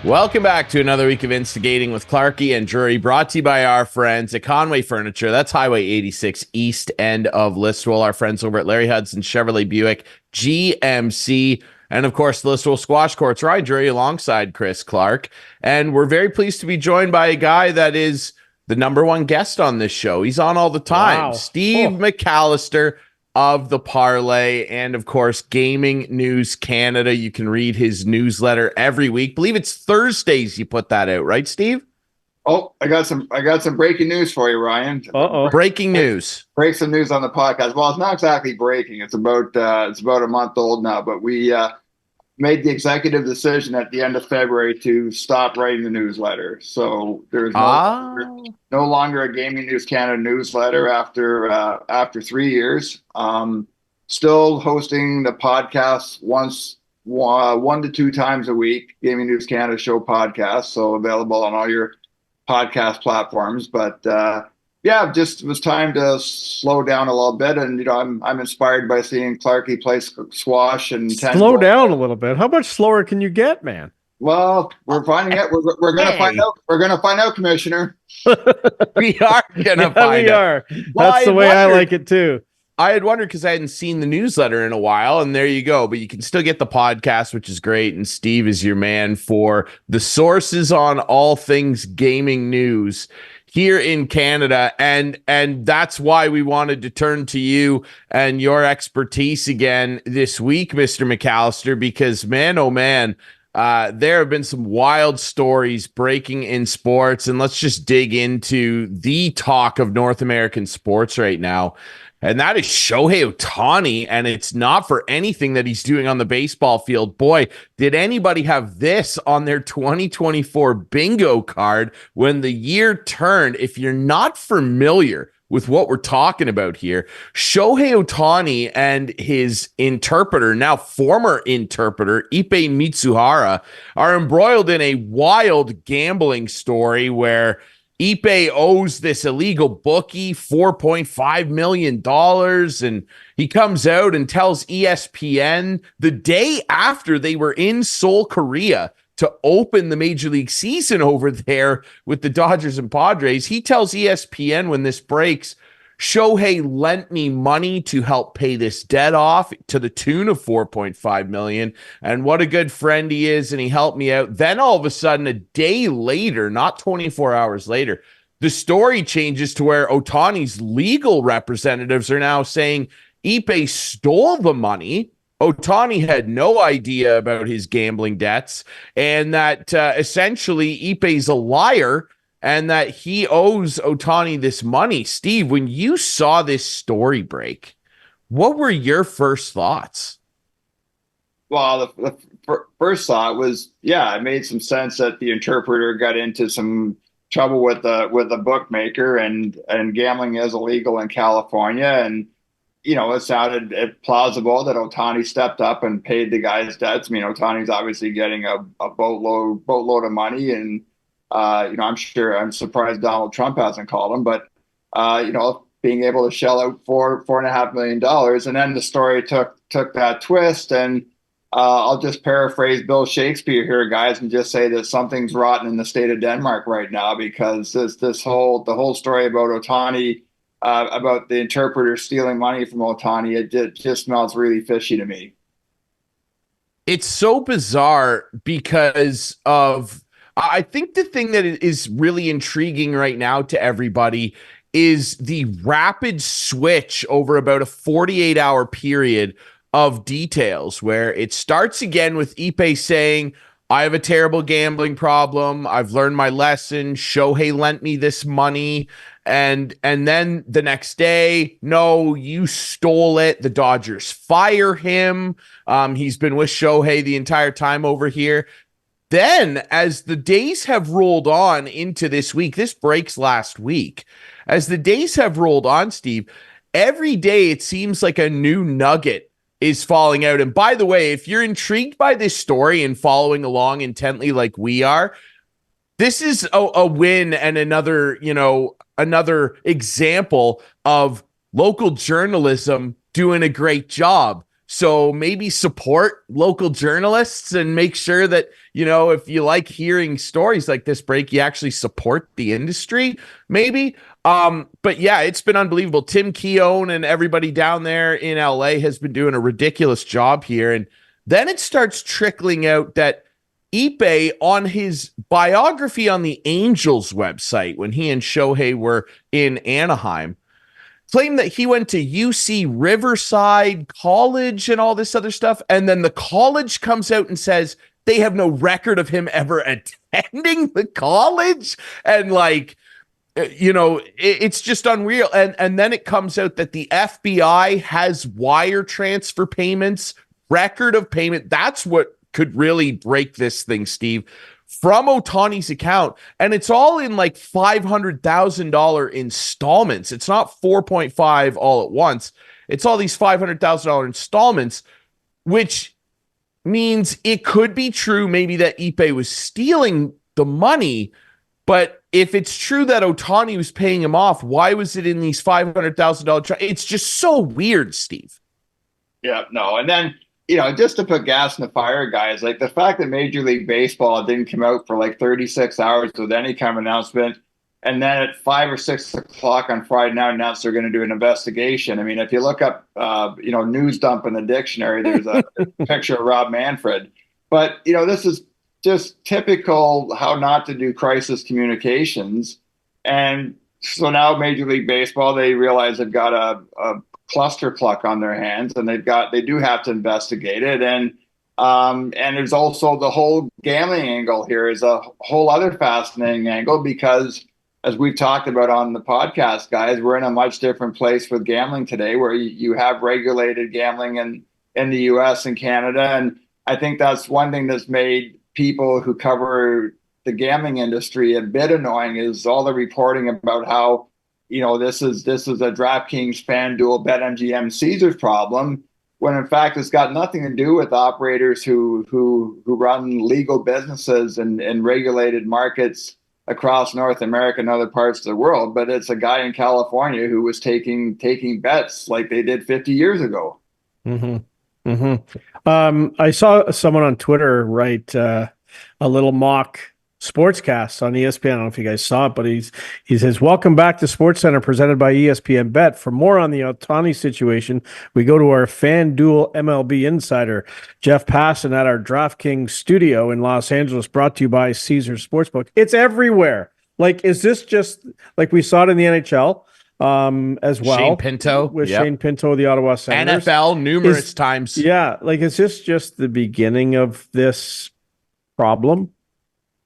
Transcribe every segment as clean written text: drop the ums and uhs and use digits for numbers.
Welcome back to another week of Instigating with Clarkey and Drury, brought to you by our friends at Conway Furniture. That's Highway 86, east end of Listowel. Our friends over at Larry Hudson, Chevrolet Buick, GMC, and of course, the Listowel Squash Courts. Ryan Drury alongside Chris Clark. And we're very pleased to be joined by a guy that is the number one guest on this show. He's on all the time. Wow. Steve McAllister of the Parleh and, of course, Gaming News Canada. You can read his newsletter every week. I believe it's Thursdays you put that out, right, Steve? Oh, I got some breaking news for you, Ryan. Breaking news. Break some news on the podcast. Well, it's not exactly breaking. It's about a month old now, but we made the executive decision at the end of February to stop writing the newsletter. So there's no longer a Gaming News Canada newsletter after 3 years. Still hosting the podcast one to two times a week, Gaming News Canada show podcast, so available on all your podcast platforms. But just it was time to slow down a little bit, and I'm inspired by seeing Clarkey play squash and slow down a little bit. How much slower can you get, man? Well, we're finding it. We're going to find out. We're going to find out, Commissioner. We are going to find out. That's the way I like it too. I had wondered because I hadn't seen the newsletter in a while, and there you go. But you can still get the podcast, which is great. And Steve is your man for the sources on all things gaming news here in Canada. And that's why we wanted to turn to you and your expertise again this week, Mr. McAllister, because man, oh man, there have been some wild stories breaking in sports. And let's just dig into the talk of North American sports right now. And that is Shohei Ohtani, and it's not for anything that he's doing on the baseball field. Boy, did anybody have this on their 2024 bingo card when the year turned. If you're not familiar with what we're talking about here, Shohei Ohtani and his interpreter, now former interpreter, Ippei Mitsuhara, are embroiled in a wild gambling story where Ippei owes this illegal bookie $4.5 million, and he comes out and tells ESPN the day after they were in Seoul, Korea, to open the Major League season over there with the Dodgers and Padres. He tells ESPN when this breaks, Shohei lent me money to help pay this debt off to the tune of $4.5 million. And what a good friend he is. And he helped me out. Then all of a sudden, a day later, not 24 hours later, the story changes to where Ohtani's legal representatives are now saying Ippei stole the money. Ohtani had no idea about his gambling debts, and that essentially Ippei's a liar and that he owes Ohtani this money. Steve, when you saw this story break, what were your first thoughts? Well, the first thought was, it made some sense that the interpreter got into some trouble with the bookmaker, and gambling is illegal in California. And, it sounded plausible that Ohtani stepped up and paid the guy's debts. I mean, Ohtani's obviously getting a boatload of money, and I'm surprised Donald Trump hasn't called him, but being able to shell out $4.5 million, and then the story took that twist. And I'll just paraphrase Bill Shakespeare here, guys, and just say that something's rotten in the state of Denmark right now, because the whole story about Ohtani, about the interpreter stealing money from Ohtani, it just smells really fishy to me. It's so bizarre because of. I think the thing that is really intriguing right now to everybody is the rapid switch over about a 48-hour period of details, where it starts again with Ippei saying, I have a terrible gambling problem. I've learned my lesson. Shohei lent me this money. And then the next day, no, you stole it. The Dodgers fire him. He's been with Shohei the entire time over here. Then, as the days have rolled on into this week, this breaks last week. As the days have rolled on, Steve, every day it seems like a new nugget is falling out. And by the way, if you're intrigued by this story and following along intently like we are, this is a win and another example of local journalism doing a great job. So maybe support local journalists and make sure that, if you like hearing stories like this break, you actually support the industry, maybe. But yeah, it's been unbelievable. Tim Keown and everybody down there in LA has been doing a ridiculous job here. And then it starts trickling out that Ippei, on his biography on the Angels website, when he and Shohei were in Anaheim, claimed that he went to UC Riverside College and all this other stuff. And then the college comes out and says they have no record of him ever attending the college. And it's just unreal. And then it comes out that the FBI has wire transfer payments, record of payment. That's what could really break this thing, Steve, from Ohtani's account. And it's all in like $500,000 installments. It's not 4.5 all at once. It's all these $500,000 installments, which means it could be true maybe that Ippei was stealing the money. But if it's true that Ohtani was paying him off, why was it in these $500,000? It's just so weird, Steve. Yeah, no. And then, just to put gas in the fire, guys, like the fact that Major League Baseball didn't come out for like 36 hours with any kind of announcement, and then at 5 or 6 o'clock on Friday night announced they're going to do an investigation. I mean, if you look up, news dump in the dictionary, there's a picture of Rob Manfred. But, this is just typical how not to do crisis communications. And so now Major League Baseball, they realize they've got a cluster cluck on their hands, and they do have to investigate it. And there's also the whole gambling angle here is a whole other fascinating angle, because as we've talked about on the podcast, guys, we're in a much different place with gambling today, where you have regulated gambling in the US and Canada. And I think that's one thing that's made people who cover the gambling industry a bit annoying, is all the reporting about how, this is a DraftKings, FanDuel, BetMGM, Caesars problem, when in fact it's got nothing to do with operators who run legal businesses in regulated markets across North America and other parts of the world. But it's a guy in California who was taking bets like they did 50 years ago. Mm-hmm. Mm-hmm. I saw someone on Twitter write a little mock sportscast on ESPN. I don't know if you guys saw it, but he says, "Welcome back to SportsCenter, presented by ESPN Bet. For more on the Ohtani situation, we go to our FanDuel MLB insider, Jeff Passan, at our DraftKings studio in Los Angeles, brought to you by Caesars Sportsbook." It's everywhere. Like, is this just like we saw it in the NHL as well? Shane Pinto. With Shane Pinto of the Ottawa Senators. NFL numerous times. Yeah. Like, is this just the beginning of this problem?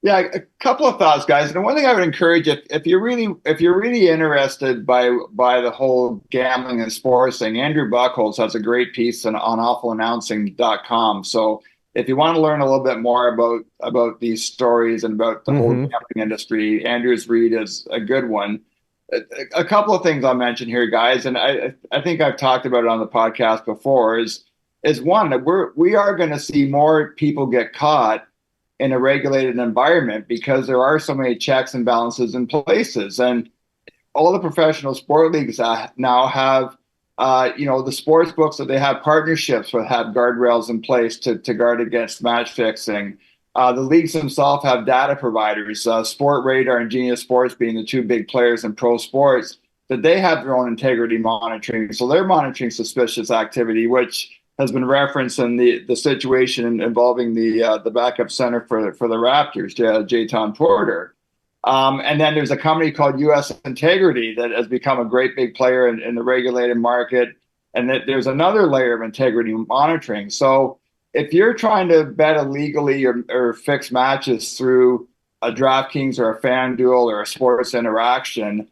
Yeah, a couple of thoughts, guys. And one thing I would encourage, if you're really interested by the whole gambling and sports thing, Andrew Buckholz has a great piece on awfulannouncing.com. So if you want to learn a little bit more about these stories and about the whole gambling industry, Andrew's read is a good one. A couple of things I'll mention here, guys, and I think I've talked about it on the podcast before, is one, that we are going to see more people get caught in a regulated environment, because there are so many checks and balances in places. And all the professional sport leagues now have, the sports books that they have partnerships with have guardrails in place to guard against match fixing. The leagues themselves have data providers, Sport Radar and Genius Sports being the two big players in pro sports, that they have their own integrity monitoring. So they're monitoring suspicious activity, which has been referenced in the situation involving the backup center for the Raptors, Jayton Porter. And then there's a company called US Integrity that has become a great big player in the regulated market. And that there's another layer of integrity monitoring. So if you're trying to bet illegally or fix matches through a DraftKings or a FanDuel or a Sports Interaction,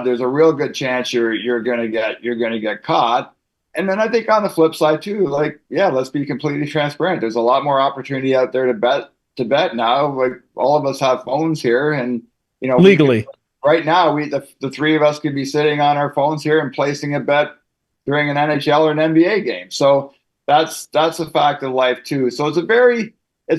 there's a real good chance you're going to get caught. And then I think on the flip side too, let's be completely transparent. There's a lot more opportunity out there to bet now. Like, all of us have phones here, and legally right now the three of us could be sitting on our phones here and placing a bet during an NHL or an NBA game. So that's a fact of life too. So it's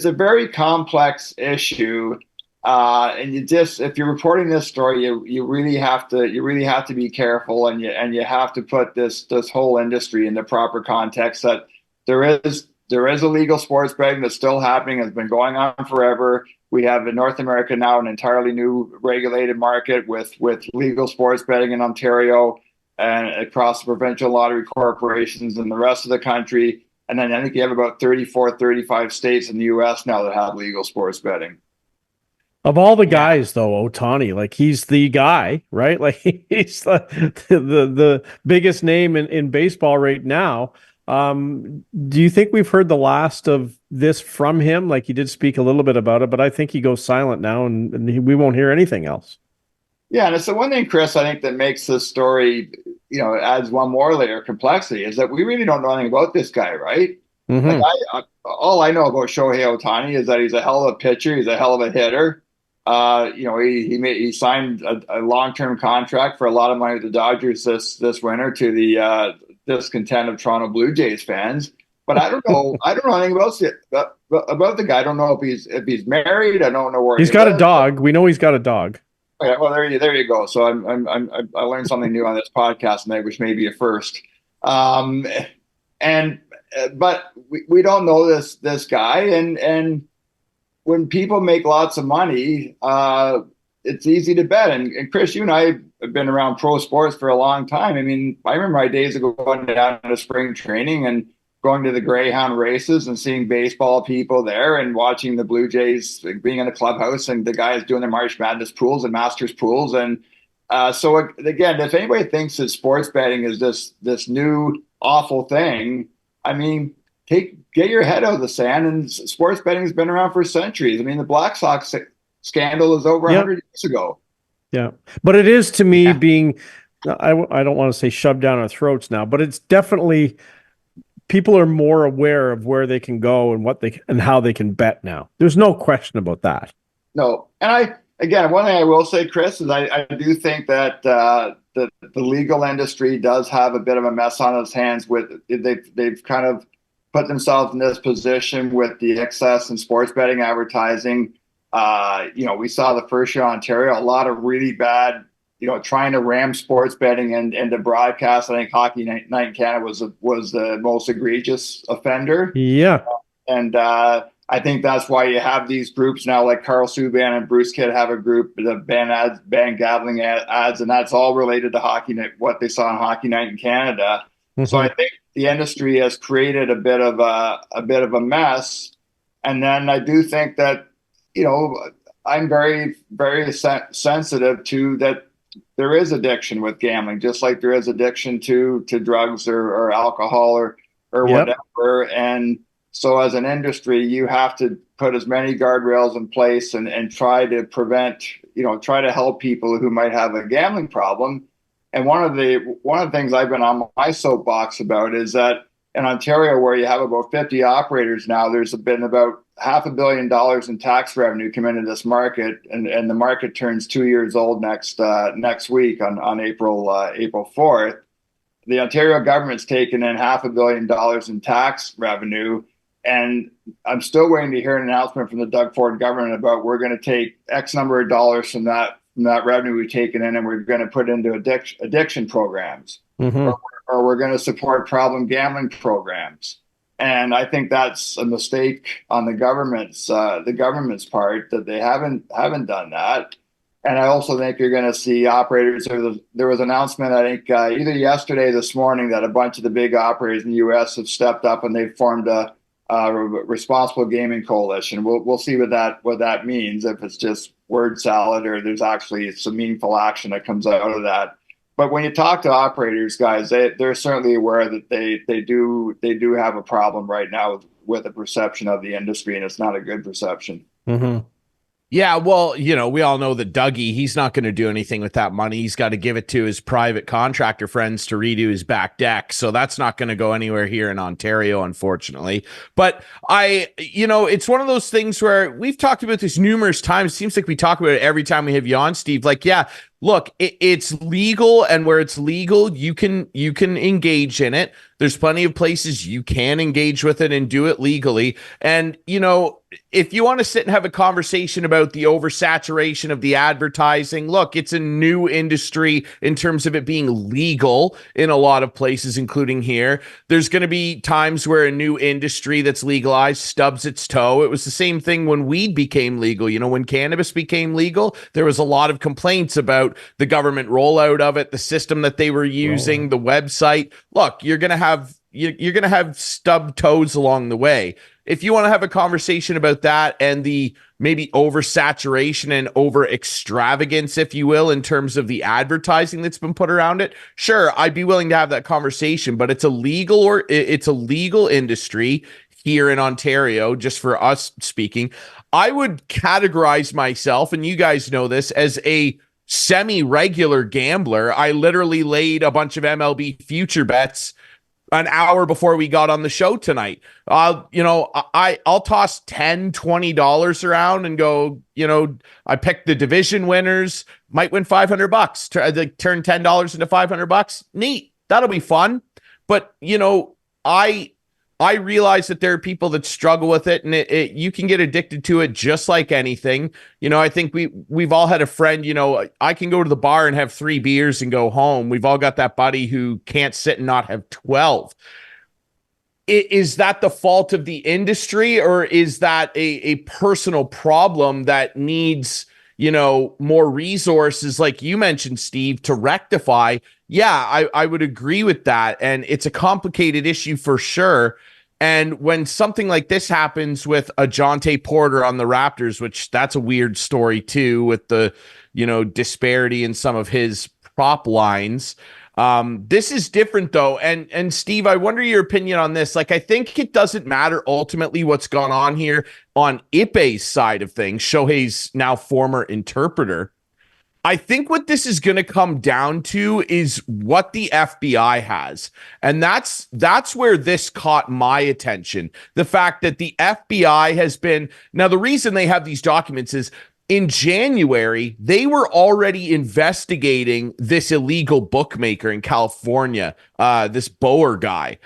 a very complex issue. And if you're reporting this story, you really have to be careful, and you have to put this whole industry in the proper context, that there is illegal sports betting that's still happening. It's been going on forever. We have in North America now an entirely new regulated market with legal sports betting in Ontario and across the provincial lottery corporations in the rest of the country. And then I think you have about 34, 35 states in the U.S. now that have legal sports betting. Of all the guys, though, Ohtani, like he's the guy, right? Like he's the biggest name in baseball right now. Do you think we've heard the last of this from him? Like he did speak a little bit about it, but I think he goes silent now, and we won't hear anything else. Yeah, and it's the one thing, Chris, I think that makes this story, adds one more layer of complexity is that we really don't know anything about this guy, right? Mm-hmm. Like all I know about Shohei Ohtani is that he's a hell of a pitcher, he's a hell of a hitter. He signed a long-term contract for a lot of money with the Dodgers this winter to the discontent of Toronto Blue Jays fans. But I don't know anything about the guy. I don't know if he's married. I don't know where he's got a dog. We know he's got a dog. Okay, well, there you go. So I learned something new on this podcast tonight, which may be a first. But we don't know this guy, and when people make lots of money, it's easy to bet. And Chris, you and I have been around pro sports for a long time. I mean, I remember my days of going down to spring training and going to the Greyhound races and seeing baseball people there and watching the Blue Jays being in the clubhouse and the guys doing their March Madness pools and Masters pools. And so again, if anybody thinks that sports betting is this new awful thing, I mean, get your head out of the sand. And sports betting has been around for centuries. I mean, the Black Sox scandal is over 100 years ago. Yeah, but it is to me being, I don't want to say shoved down our throats now, but it's definitely people are more aware of where they can go and how they can bet now. There's no question about that. No, and one thing I will say, Chris, is I do think that the legal industry does have a bit of a mess on its hands. They've kind of put themselves in this position with the excess in sports betting advertising. We saw the first year in Ontario, a lot of really bad, trying to ram sports betting into broadcast. I think Hockey Night in Canada was the most egregious offender. Yeah. And I think that's why you have these groups now, like Carl Subban and Bruce Kidd have a group that ban gambling ads, and that's all related to Hockey Night, what they saw on Hockey Night in Canada. Mm-hmm. So I think the industry has created a bit of a mess. And then I do think that, I'm very, very sensitive to that. There is addiction with gambling, just like there is addiction to drugs or alcohol or whatever. And so as an industry, you have to put as many guardrails in place and try to prevent, try to help people who might have a gambling problem. And one of the things I've been on my soapbox about is that in Ontario, where you have about 50 operators now, there's been about $500 million in tax revenue come into this market, and the market turns 2 years old next week on April 4th. The Ontario government's taken in $500 million in tax revenue, and I'm still waiting to hear an announcement from the Doug Ford government about we're going to take X number of dollars from that revenue we've taken in, and we're going to put into addiction programs, mm-hmm. or we're going to support problem gambling programs. And I think that's a mistake on the government's part that they haven't done that. And I also think you're going to see operators. There was an announcement, I think, either yesterday or this morning, that a bunch of the big operators in the U.S. have stepped up and they've formed a responsible gaming coalition. We'll see what that means, if it's just word salad or there's actually some meaningful action that comes out of that. But when you talk to operators, guys, they're certainly aware that they do have a problem right now with the perception of the industry, and it's not a good perception. Mm-hmm. Yeah, well, we all know that Dougie, he's not going to do anything with that money. He's got to give it to his private contractor friends to redo his back deck. So that's not going to go anywhere here in Ontario, unfortunately. But it's one of those things where we've talked about this numerous times. It seems like we talk about it every time we have you on, Steve. Like, yeah, look, it's legal, and where it's legal, you can engage in it. There's plenty of places you can engage with it and do it legally. And, if you want to sit and have a conversation about the oversaturation of the advertising, look, it's a new industry in terms of it being legal in a lot of places, including here. There's going to be times where a new industry that's legalized stubs its toe. It was the same thing when weed became legal. When cannabis became legal, there was a lot of complaints about the government rollout of it, the system that they were using, the website. Look, you're going to have stubbed toes along the way. If you want to have a conversation about that and the maybe oversaturation and over extravagance, if you will, in terms of the advertising that's been put around it, sure, I'd be willing to have that conversation, but it's a legal industry here in Ontario, just for us speaking. I would categorize myself, and you guys know this, as a semi-regular gambler. I literally laid a bunch of MLB future bets an hour before we got on the show tonight. I'll toss $10, $20 around and go, I picked the division winners, might win $500, turn $10 into $500. Neat. That'll be fun. But, I realize that there are people that struggle with it, and you can get addicted to it just like anything. I think we've all had a friend, I can go to the bar and have 3 beers and go home. We've all got that buddy who can't sit and not have 12. Is that the fault of the industry, or is that a personal problem that needs, more resources, like you mentioned, Steve, to rectify? Yeah, I would agree with that. And it's a complicated issue for sure. And when something like this happens with a Jonte Porter on the Raptors, which that's a weird story too, with the, disparity in some of his prop lines. This is different though. And Steve, I wonder your opinion on this. Like, I think it doesn't matter ultimately what's gone on here on Ipe's side of things, Shohei's now former interpreter. I think what this is going to come down to is what the FBI has. And that's where this caught my attention. The fact that the FBI has been, now the reason they have these documents is in January, they were already investigating this illegal bookmaker in California, this Boer guy.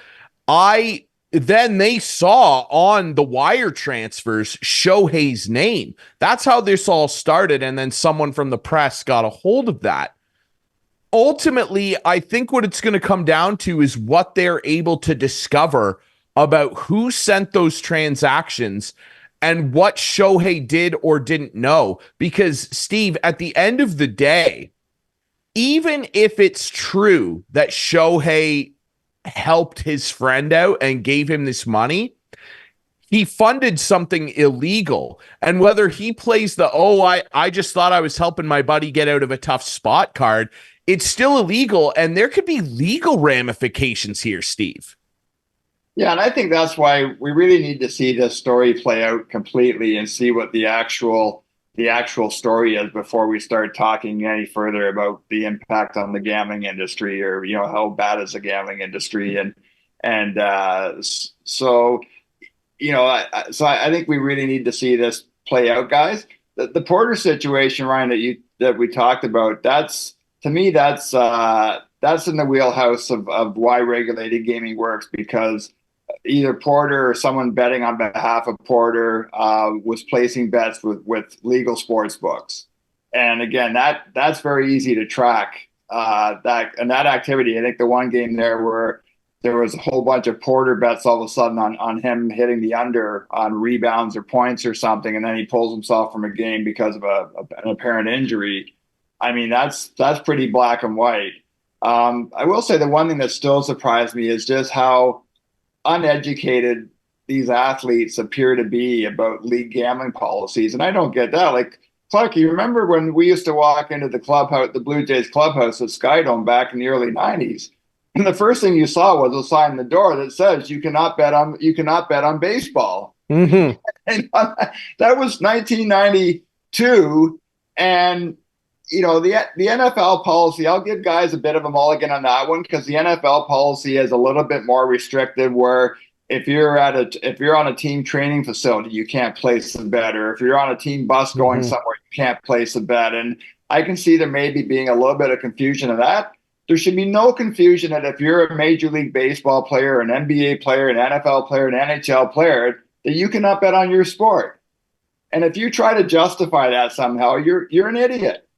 Then they saw on the wire transfers Shohei's name. That's how this all started. And then someone from the press got a hold of that. Ultimately, I think what it's going to come down to is what they're able to discover about who sent those transactions and what Shohei did or didn't know. Because, Steve, at the end of the day, even if it's true that Shohei helped his friend out and gave him this money, he funded something illegal. And whether he plays the, I just thought I was helping my buddy get out of a tough spot card, it's still illegal. And there could be legal ramifications here, Steve. Yeah, and I think that's why we really need to see this story play out completely and see what the actual story is before we start talking any further about the impact on the gambling industry, or how bad is the gambling industry, so I think we really need to see this play out, guys. The Porter situation, Ryan, that we talked about, that's in the wheelhouse of why regulated gaming works, because either Porter or someone betting on behalf of Porter was placing bets with legal sports books. And again, that's very easy to track. That activity, I think the one game there where there was a whole bunch of Porter bets all of a sudden on him hitting the under on rebounds or points or something, and then he pulls himself from a game because of an apparent injury. I mean, that's pretty black and white. I will say the one thing that still surprised me is just how uneducated these athletes appear to be about league gambling policies. And I don't get that. Like, Clarkey, you remember when we used to walk into the clubhouse, the Blue Jays clubhouse at Skydome back in the early 90s, and the first thing you saw was a sign on the door that says you cannot bet on baseball. Mm-hmm. And that was 1992. And the NFL policy, I'll give guys a bit of a mulligan on that one, because the NFL policy is a little bit more restrictive, where if you're on a team training facility, you can't place a bet, or if you're on a team bus going somewhere, you can't place a bet. And I can see there maybe being a little bit of confusion of that. there should be no confusion that if you're a Major League Baseball player, an NBA player, an NFL player, an NHL player, that you cannot bet on your sport. And if you try to justify that somehow, you're an idiot.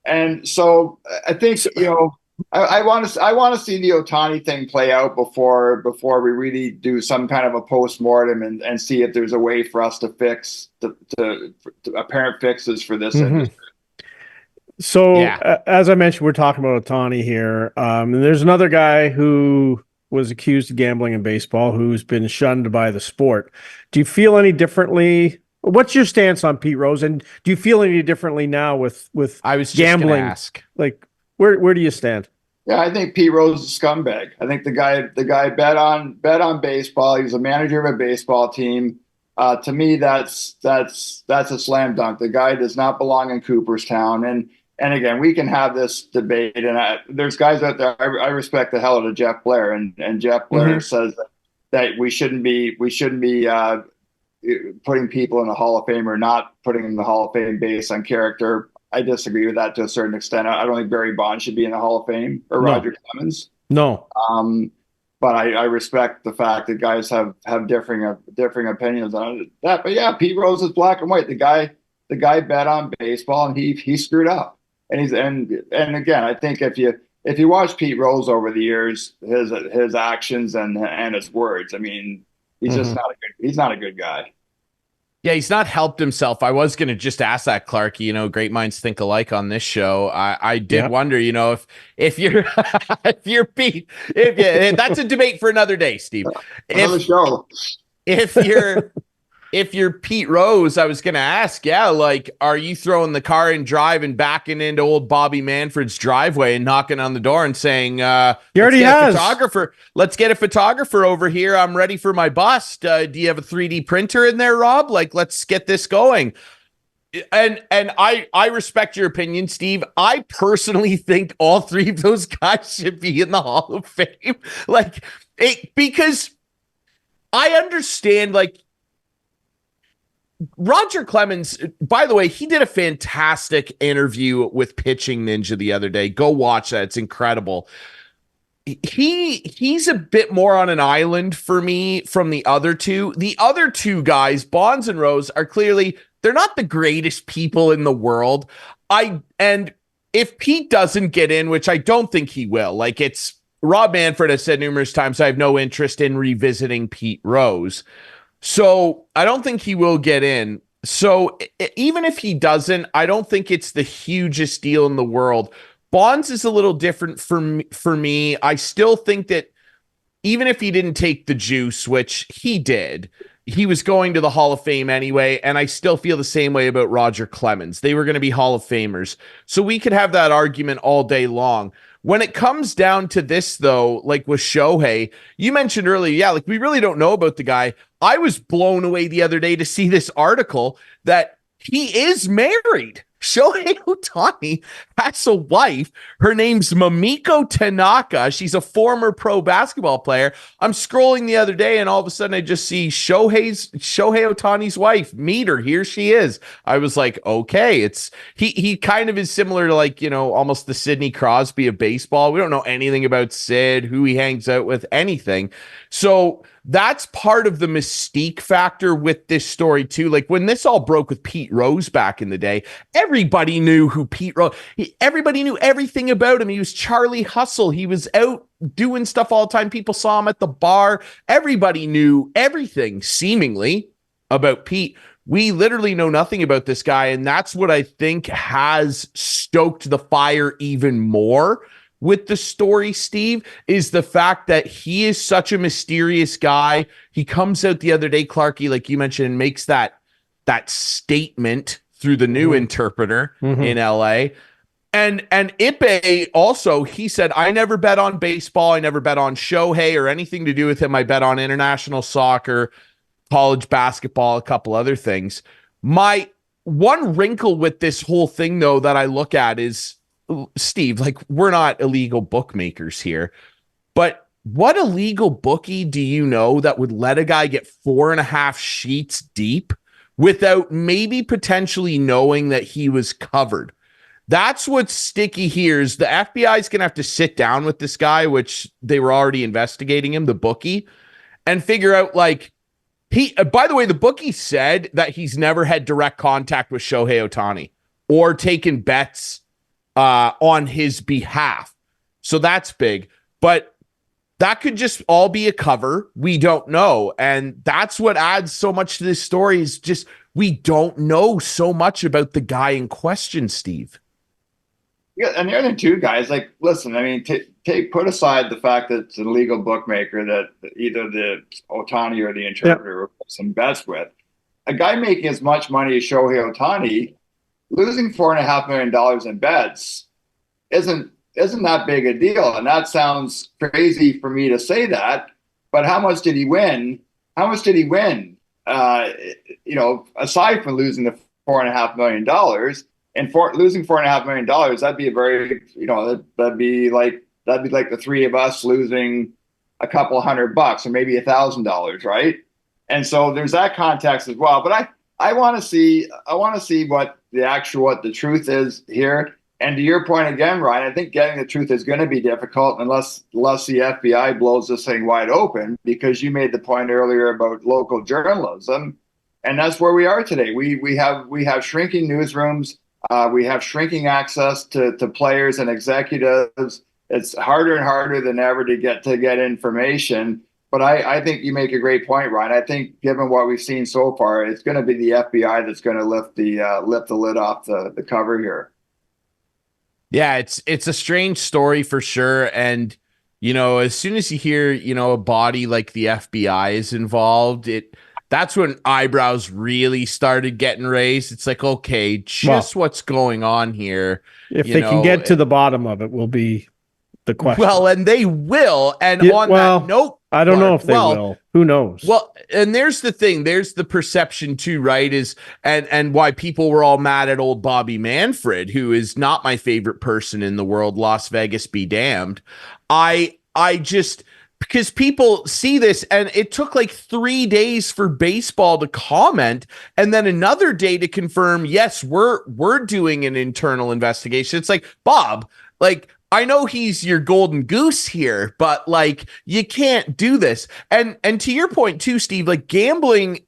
And so I think, I want to see the Ohtani thing play out before we really do some kind of a postmortem and see if there's a way for us to fix the apparent fixes for this industry. So, as I mentioned, we're talking about Ohtani here. And there's another guy who was accused of gambling in baseball who's been shunned by the sport. Do you feel any differently? What's your stance on Pete Rose? And do you feel any differently now with I was just gambling? Ask. Like, where do you stand? Yeah, I think Pete Rose is a scumbag. I think the guy bet on baseball. He was a manager of a baseball team. To me, that's a slam dunk. The guy does not belong in Cooperstown. And again, we can have this debate, and there's guys out there. I respect the hell out of Jeff Blair, and Jeff Blair says that we shouldn't be putting people in the Hall of Fame or not putting them in the Hall of Fame based on character. I disagree with that to a certain extent. I don't think Barry Bonds should be in the Hall of Fame or Roger Clemens. No. But I respect the fact that guys have differing opinions on that. But yeah, Pete Rose is black and white. The guy bet on baseball and he screwed up. And again, I think if you watch Pete Rose over the years, his actions and his words, I mean, he's just not a good guy. Yeah, he's not helped himself. I was going to just ask that, Clarkey. Great minds think alike on this show. I did wonder, if you're Pete, that's a debate for another day, Steve. Another show. If you're Pete Rose, I was going to ask, are you throwing the car in drive and backing into old Bobby Manfred's driveway and knocking on the door and saying, he already has. Let's get a photographer over here. I'm ready for my bust. Do you have a 3D printer in there, Rob? Let's get this going. And I respect your opinion, Steve. I personally think all three of those guys should be in the Hall of Fame. Because I understand, Roger Clemens, by the way, he did a fantastic interview with Pitching Ninja the other day. Go watch that. It's incredible. He's a bit more on an island for me from the other two. The other two guys, Bonds and Rose, are clearly, they're not the greatest people in the world. And if Pete doesn't get in, which I don't think he will, it's Rob Manfred has said numerous times, I have no interest in revisiting Pete Rose. So I don't think he will get in. So even if he doesn't, I don't think it's the hugest deal in the world. Bonds is a little different for me. I still think that even if he didn't take the juice, which he did, he was going to the Hall of Fame anyway. And I still feel the same way about Roger Clemens. They were going to be Hall of Famers. So we could have that argument all day long. When it comes down to this, though, with Shohei, you mentioned earlier, we really don't know about the guy. I was blown away the other day to see this article that he is married. Shohei Ohtani has a wife. Her name's Mamiko Tanaka. She's a former pro basketball player. I'm scrolling the other day, and all of a sudden I just see Shohei Ohtani's wife. Meet her. Here she is. I was like, okay, he kind of is similar to almost the Sidney Crosby of baseball. We don't know anything about Sid, who he hangs out with, anything. So that's part of the mystique factor with this story too. When this all broke with Pete Rose back in the day, everybody knew who Pete Rose. Everybody knew everything about him. He was Charlie Hustle. He was out doing stuff all the time. People saw him at the bar. Everybody knew everything seemingly about Pete. We literally know nothing about this guy, and that's what I think has stoked the fire even more with the story, Steve, is the fact that he is such a mysterious guy. He comes out the other day, Clarkey, like you mentioned, and makes that statement through the new interpreter in LA. And Ipe also, he said, I never bet on baseball. I never bet on Shohei or anything to do with him. I bet on international soccer, college basketball, a couple other things. My one wrinkle with this whole thing, though, that I look at is, Steve, we're not illegal bookmakers here, but what illegal bookie do you know that would let a guy get 4.5 sheets deep without maybe potentially knowing that he was covered? That's what's sticky here is the FBI is going to have to sit down with this guy, which they were already investigating him, the bookie, and figure out like by the way, the bookie said that he's never had direct contact with Shohei Ohtani or taken bets on his behalf. So that's big, but that could just all be a cover. We don't know. And that's what adds so much to this story is just, we don't know so much about the guy in question, Steve. Yeah, and the other two guys, like, listen, I mean, put aside the fact that it's an illegal bookmaker that either the Ohtani or the interpreter were some bets with. A guy making as much money as Shohei Ohtani, losing $4.5 million in bets isn't that big a deal. And that sounds crazy for me to say that, but how much did he win? How much did he win? Aside from losing the $4.5 million. And losing $4.5 million, that'd be a very, that'd be like the three of us losing a couple $100 or maybe $1,000, right? And so there's that context as well. But I want to see what the truth is here. And to your point again, Ryan, I think getting the truth is going to be difficult unless the FBI blows this thing wide open. Because you made the point earlier about local journalism, and that's where we are today. We have shrinking newsrooms. We have shrinking access to players and executives. It's harder and harder than ever to get information. But I think you make a great point, Ryan. I think given what we've seen so far, it's going to be the FBI that's going to lift the lid off the cover here. Yeah, it's a strange story for sure. And, as soon as you hear, a body like the FBI is involved, that's when eyebrows really started getting raised. It's like, okay, what's going on here? If they can get to the bottom of it, will be the question. Well, and they will. And that note, I don't know if they will. Who knows? Well, and there's the thing. There's the perception too, right? And why people were all mad at old Bobby Manfred, who is not my favorite person in the world. Las Vegas be damned. Because people see this, and it took like 3 days for baseball to comment, and then another day to confirm, yes, we're doing an internal investigation. It's like, Bob, like, I know he's your golden goose here, but like, you can't do this. And to your point too, Steve, like gambling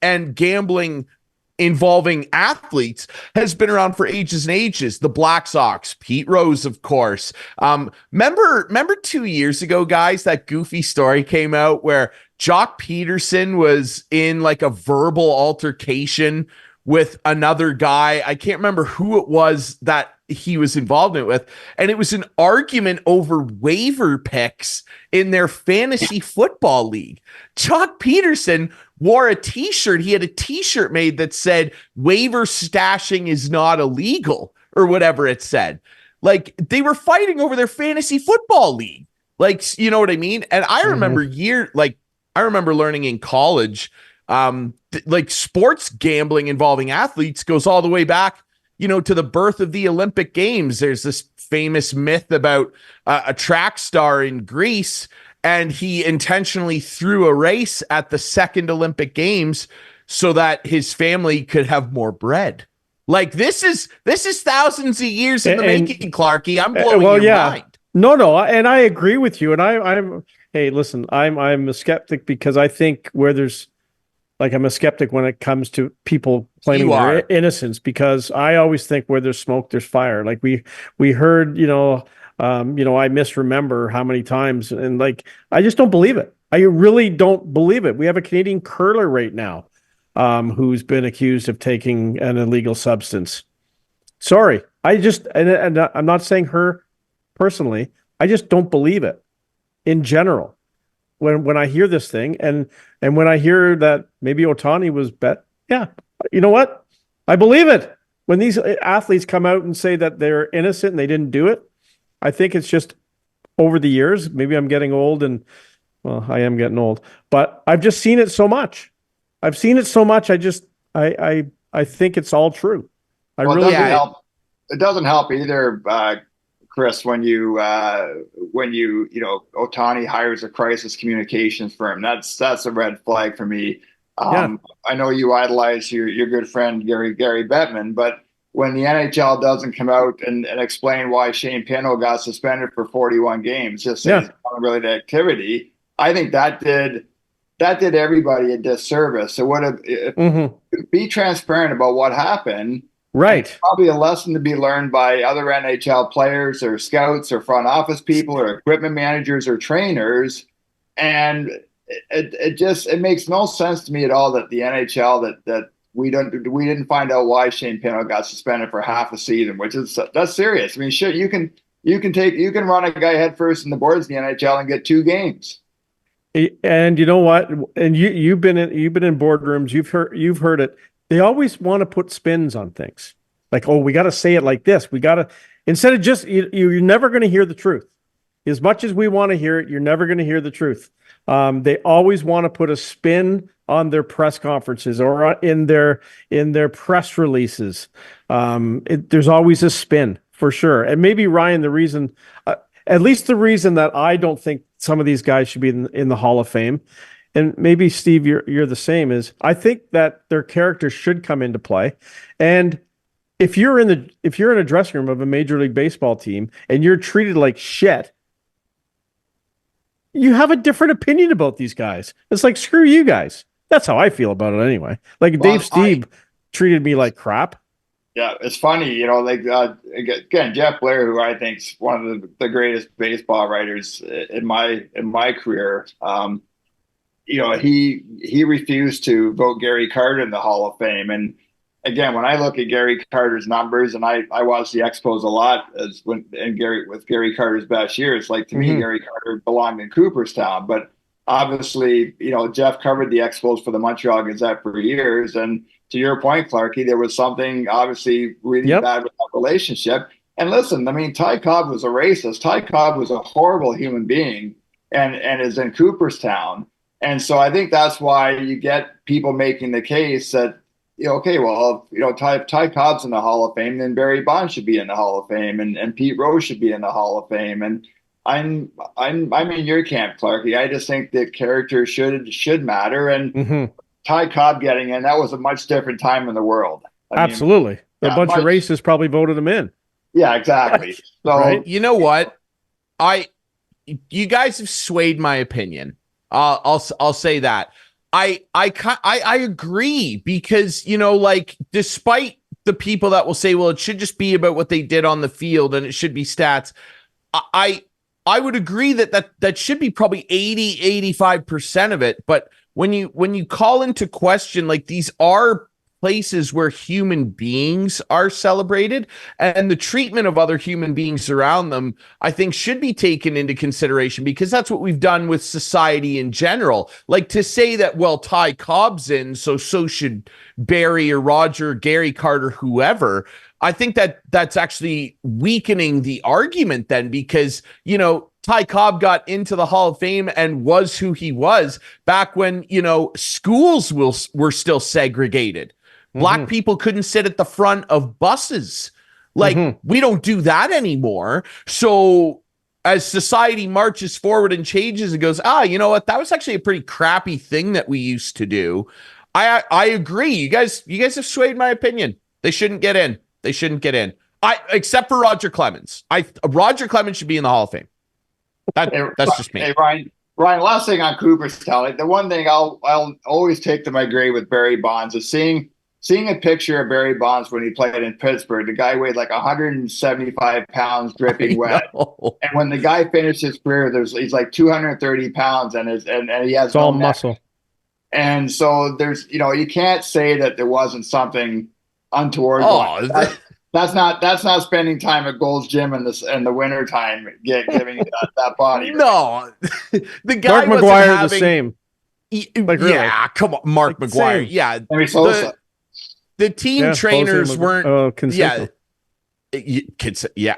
involving athletes has been around for ages and ages. The Black Sox, Pete Rose, of course. Remember 2 years ago, guys, that goofy story came out where Jock Peterson was in like a verbal altercation with another guy. I can't remember who it was that he was involved in it with. And it was an argument over waiver picks in their fantasy football league. Jock Peterson wore a t-shirt. He had a t-shirt made that said waiver stashing is not illegal or whatever it said. Like they were fighting over their fantasy football league. Like, you know what I mean? And I remember I remember learning in college, like sports gambling involving athletes goes all the way back, to the birth of the Olympic Games. There's this famous myth about a track star in Greece, and he intentionally threw a race at the second Olympic Games so that his family could have more bread. Like this is thousands of years in the making, Clarkey. I'm blowing your mind. No, and I agree with you. And I'm hey, listen, I'm a skeptic because I think I'm a skeptic when it comes to people claiming their innocence, because I always think where there's smoke, there's fire. Like we heard, I misremember how many times, and like, I just don't believe it. I really don't believe it. We have a Canadian curler right now, who's been accused of taking an illegal substance. Sorry. And I'm not saying her personally. I just don't believe it in general. When I hear this thing, and when I hear that maybe Ohtani was bet, yeah, you know what? I believe it. When these athletes come out and say that they're innocent and they didn't do it, I think it's just over the years. Maybe I'm getting old, and well, I am getting old, but I've just seen it so much. I think it's all true. It doesn't help either, Chris, when you Ohtani hires a crisis communications firm. That's a red flag for me. I know you idolize your good friend Gary Bettman, but when the NHL doesn't come out and explain why Shane Pinto got suspended for 41 games, just saying it's unrelated activity, I think that did everybody a disservice. So be transparent about what happened. Right. Probably a lesson to be learned by other NHL players or scouts or front office people or equipment managers or trainers. And it makes no sense to me at all that the NHL that we didn't find out why Shane Pinto got suspended for half a season, that's serious. I mean, shit, you can run a guy head first in the boards in the NHL and get 2 games. And you know what? And you've been in boardrooms. You've heard it. They always want to put spins on things, like, oh, we got to say it like this. We got to, instead of just you're never going to hear the truth. As much as we want to hear it, you're never going to hear the truth. They always want to put a spin on their press conferences or in their press releases. There's always a spin for sure. And maybe Ryan, at least the reason that I don't think some of these guys should be in the Hall of Fame, and maybe Steve, you're the same, is I think that their characters should come into play. And if you're in a dressing room of a Major League Baseball team and you're treated like shit, you have a different opinion about these guys. It's like, screw you guys. That's how I feel about it anyway. Like, Dave Stieb treated me like crap. Yeah, it's funny, again, Jeff Blair, who I think is one of the greatest baseball writers in my career. He refused to vote Gary Carter in the Hall of Fame. And again, when I look at Gary Carter's numbers, and I watch the Expos a lot with Gary Carter's best years, like, to me, Gary Carter belonged in Cooperstown. But obviously, Jeff covered the Expos for the Montreal Gazette for years. And to your point, Clarkey, there was something obviously really bad with that relationship. And listen, I mean, Ty Cobb was a racist. Ty Cobb was a horrible human being and is in Cooperstown. And so I think that's why you get people making the case that, Ty Cobb's in the Hall of Fame, then Barry Bonds should be in the Hall of Fame, and Pete Rose should be in the Hall of Fame. And I'm in your camp, Clarkey. I just think that character should matter. And Ty Cobb getting in, that was a much different time in the world. Absolutely. A bunch of racists probably voted him in. Yeah, exactly. So, right? You know what? You guys have swayed my opinion. I'll say that. I agree because, despite the people that will say, well, it should just be about what they did on the field and it should be stats. I would agree that should be probably 85% of it. But when you call into question, like, these are places where human beings are celebrated, and the treatment of other human beings around them, I think, should be taken into consideration, because that's what we've done with society in general. Like, to say that, well, Ty Cobb's in, so should Barry or Roger, Gary Carter, whoever. I think that's actually weakening the argument then, because, Ty Cobb got into the Hall of Fame and was who he was back when, schools were still segregated. Black people couldn't sit at the front of buses. Like, we don't do that anymore. So as society marches forward and changes and goes, you know what? That was actually a pretty crappy thing that we used to do. I agree. You guys have swayed my opinion. They shouldn't get in. Except for Roger Clemens. Roger Clemens should be in the Hall of Fame. That's just me. Hey, Ryan, last thing on Cooperstown. Like, the one thing I'll always take to my grave with Barry Bonds is seeing a picture of Barry Bonds when he played in Pittsburgh. The guy weighed like 175 pounds, dripping wet. And when the guy finished his career, he's like 230 pounds, and he has all muscle. And so there's, you can't say that there wasn't something untoward. That's not spending time at Gold's Gym in the winter time, giving that body. No, the guy Mark McGuire the same. Really. Yeah, come on, Mark McGuire. Same. Yeah, the team trainers weren't.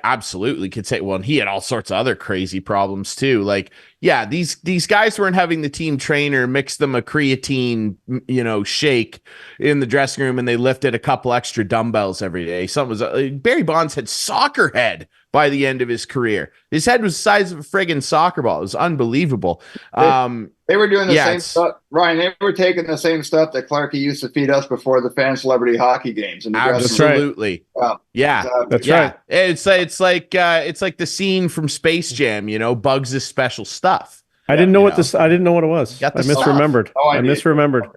Absolutely. Could say, well, and he had all sorts of other crazy problems too. Like, yeah, these guys weren't having the team trainer mix them a creatine, shake in the dressing room, and they lifted a couple extra dumbbells every day. Barry Bonds had soccer head by the end of his career. His head was the size of a friggin' soccer ball. It was unbelievable. They were doing the same stuff, Ryan. They were taking the same stuff that Clarkey used to feed us before the fan celebrity hockey games. And absolutely, yeah, that's right. It's like the scene from Space Jam. Bugs' special stuff. I didn't know what this. I didn't know what it was. I misremembered. I misremembered.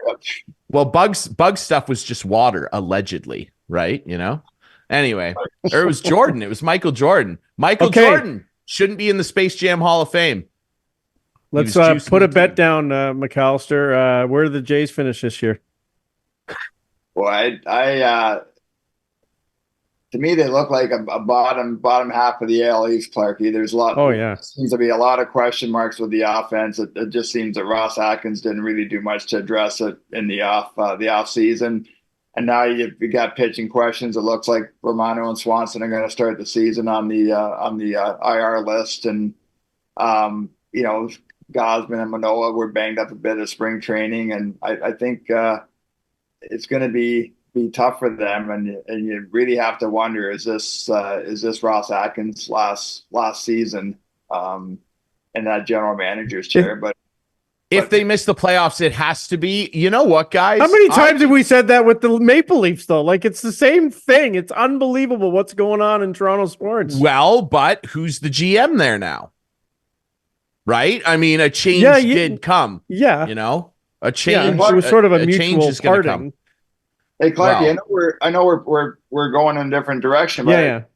Well, Bugs stuff was just water, allegedly, right? Anyway, or it was Jordan. It was Michael Jordan. Jordan shouldn't be in the Space Jam Hall of Fame. Let's put a bet down, McAllister. Where do the Jays finish this year? Well, to me, they look like a bottom half of the AL East, Clarkey. There's a lot. Seems to be a lot of question marks with the offense. It just seems that Ross Atkins didn't really do much to address it in the off season. And now you got pitching questions. It looks like Romano and Swanson are going to start the season on the IR list, and Gosman and Manoah were banged up a bit at spring training, and I think it's going to be tough for them, and you really have to wonder, is this Ross Atkins last season in that general manager's chair? But if they miss the playoffs, it has to be. You know what, guys? How many times have we said that with the Maple Leafs, though? Like, it's the same thing. It's unbelievable what's going on in Toronto sports. Well, but who's the GM there now? Right? I mean, a change did come. Yeah. A change. It was sort of a change mutual is going to parting. come. Hey, Clarkey, I know we're going in a different direction, but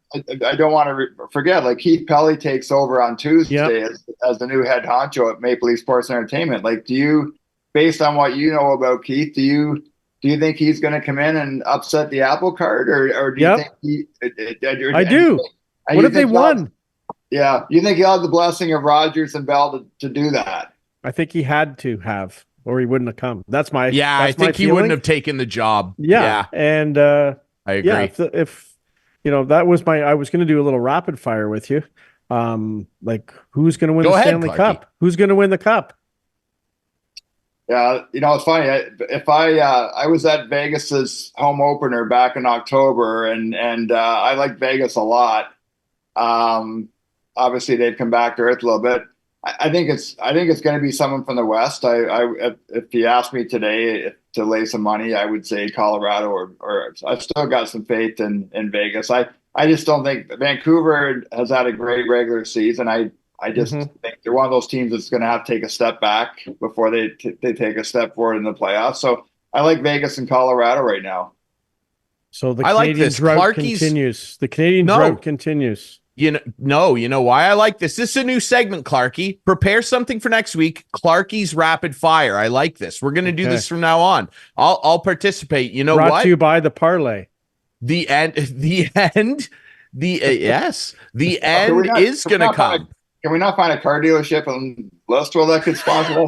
I don't want to forget, like, Keith Pelley takes over on Tuesday as the new head honcho at Maple Leaf Sports Entertainment. Like, based on what you know about Keith, do you think he's going to come in and upset the apple cart, or do you think I do. What if they won? Yeah, you think he'll have the blessing of Rogers and Bell to do that? I think he had to have, or he wouldn't have come. That's my I think he wouldn't have taken the job. Yeah. And I agree. Yeah, if that was I was going to do a little rapid fire with you. Like, who's going to win the Stanley Cup? Who's going to win the Cup? Yeah, it's funny. I was at Vegas's home opener back in October, and I like Vegas a lot. Obviously, they've come back to earth a little bit. I think it's going to be someone from the West. If you asked me today to lay some money, I would say Colorado, or I've still got some faith in Vegas. I just don't think Vancouver has had a great regular season. I just think they're one of those teams that's going to have to take a step back before they take a step forward in the playoffs. So I like Vegas and Colorado right now. So the Canadian drought continues. The Canadian drought continues. You know why I like this? This is a new segment, Clarkey. Prepare something for next week. Clarkey's Rapid Fire. I like this. We're going to do this from now on. I'll participate. You know what? Brought to you by the Parleh. The end is going to come. Can we not find a car dealership in Listowel that could sponsor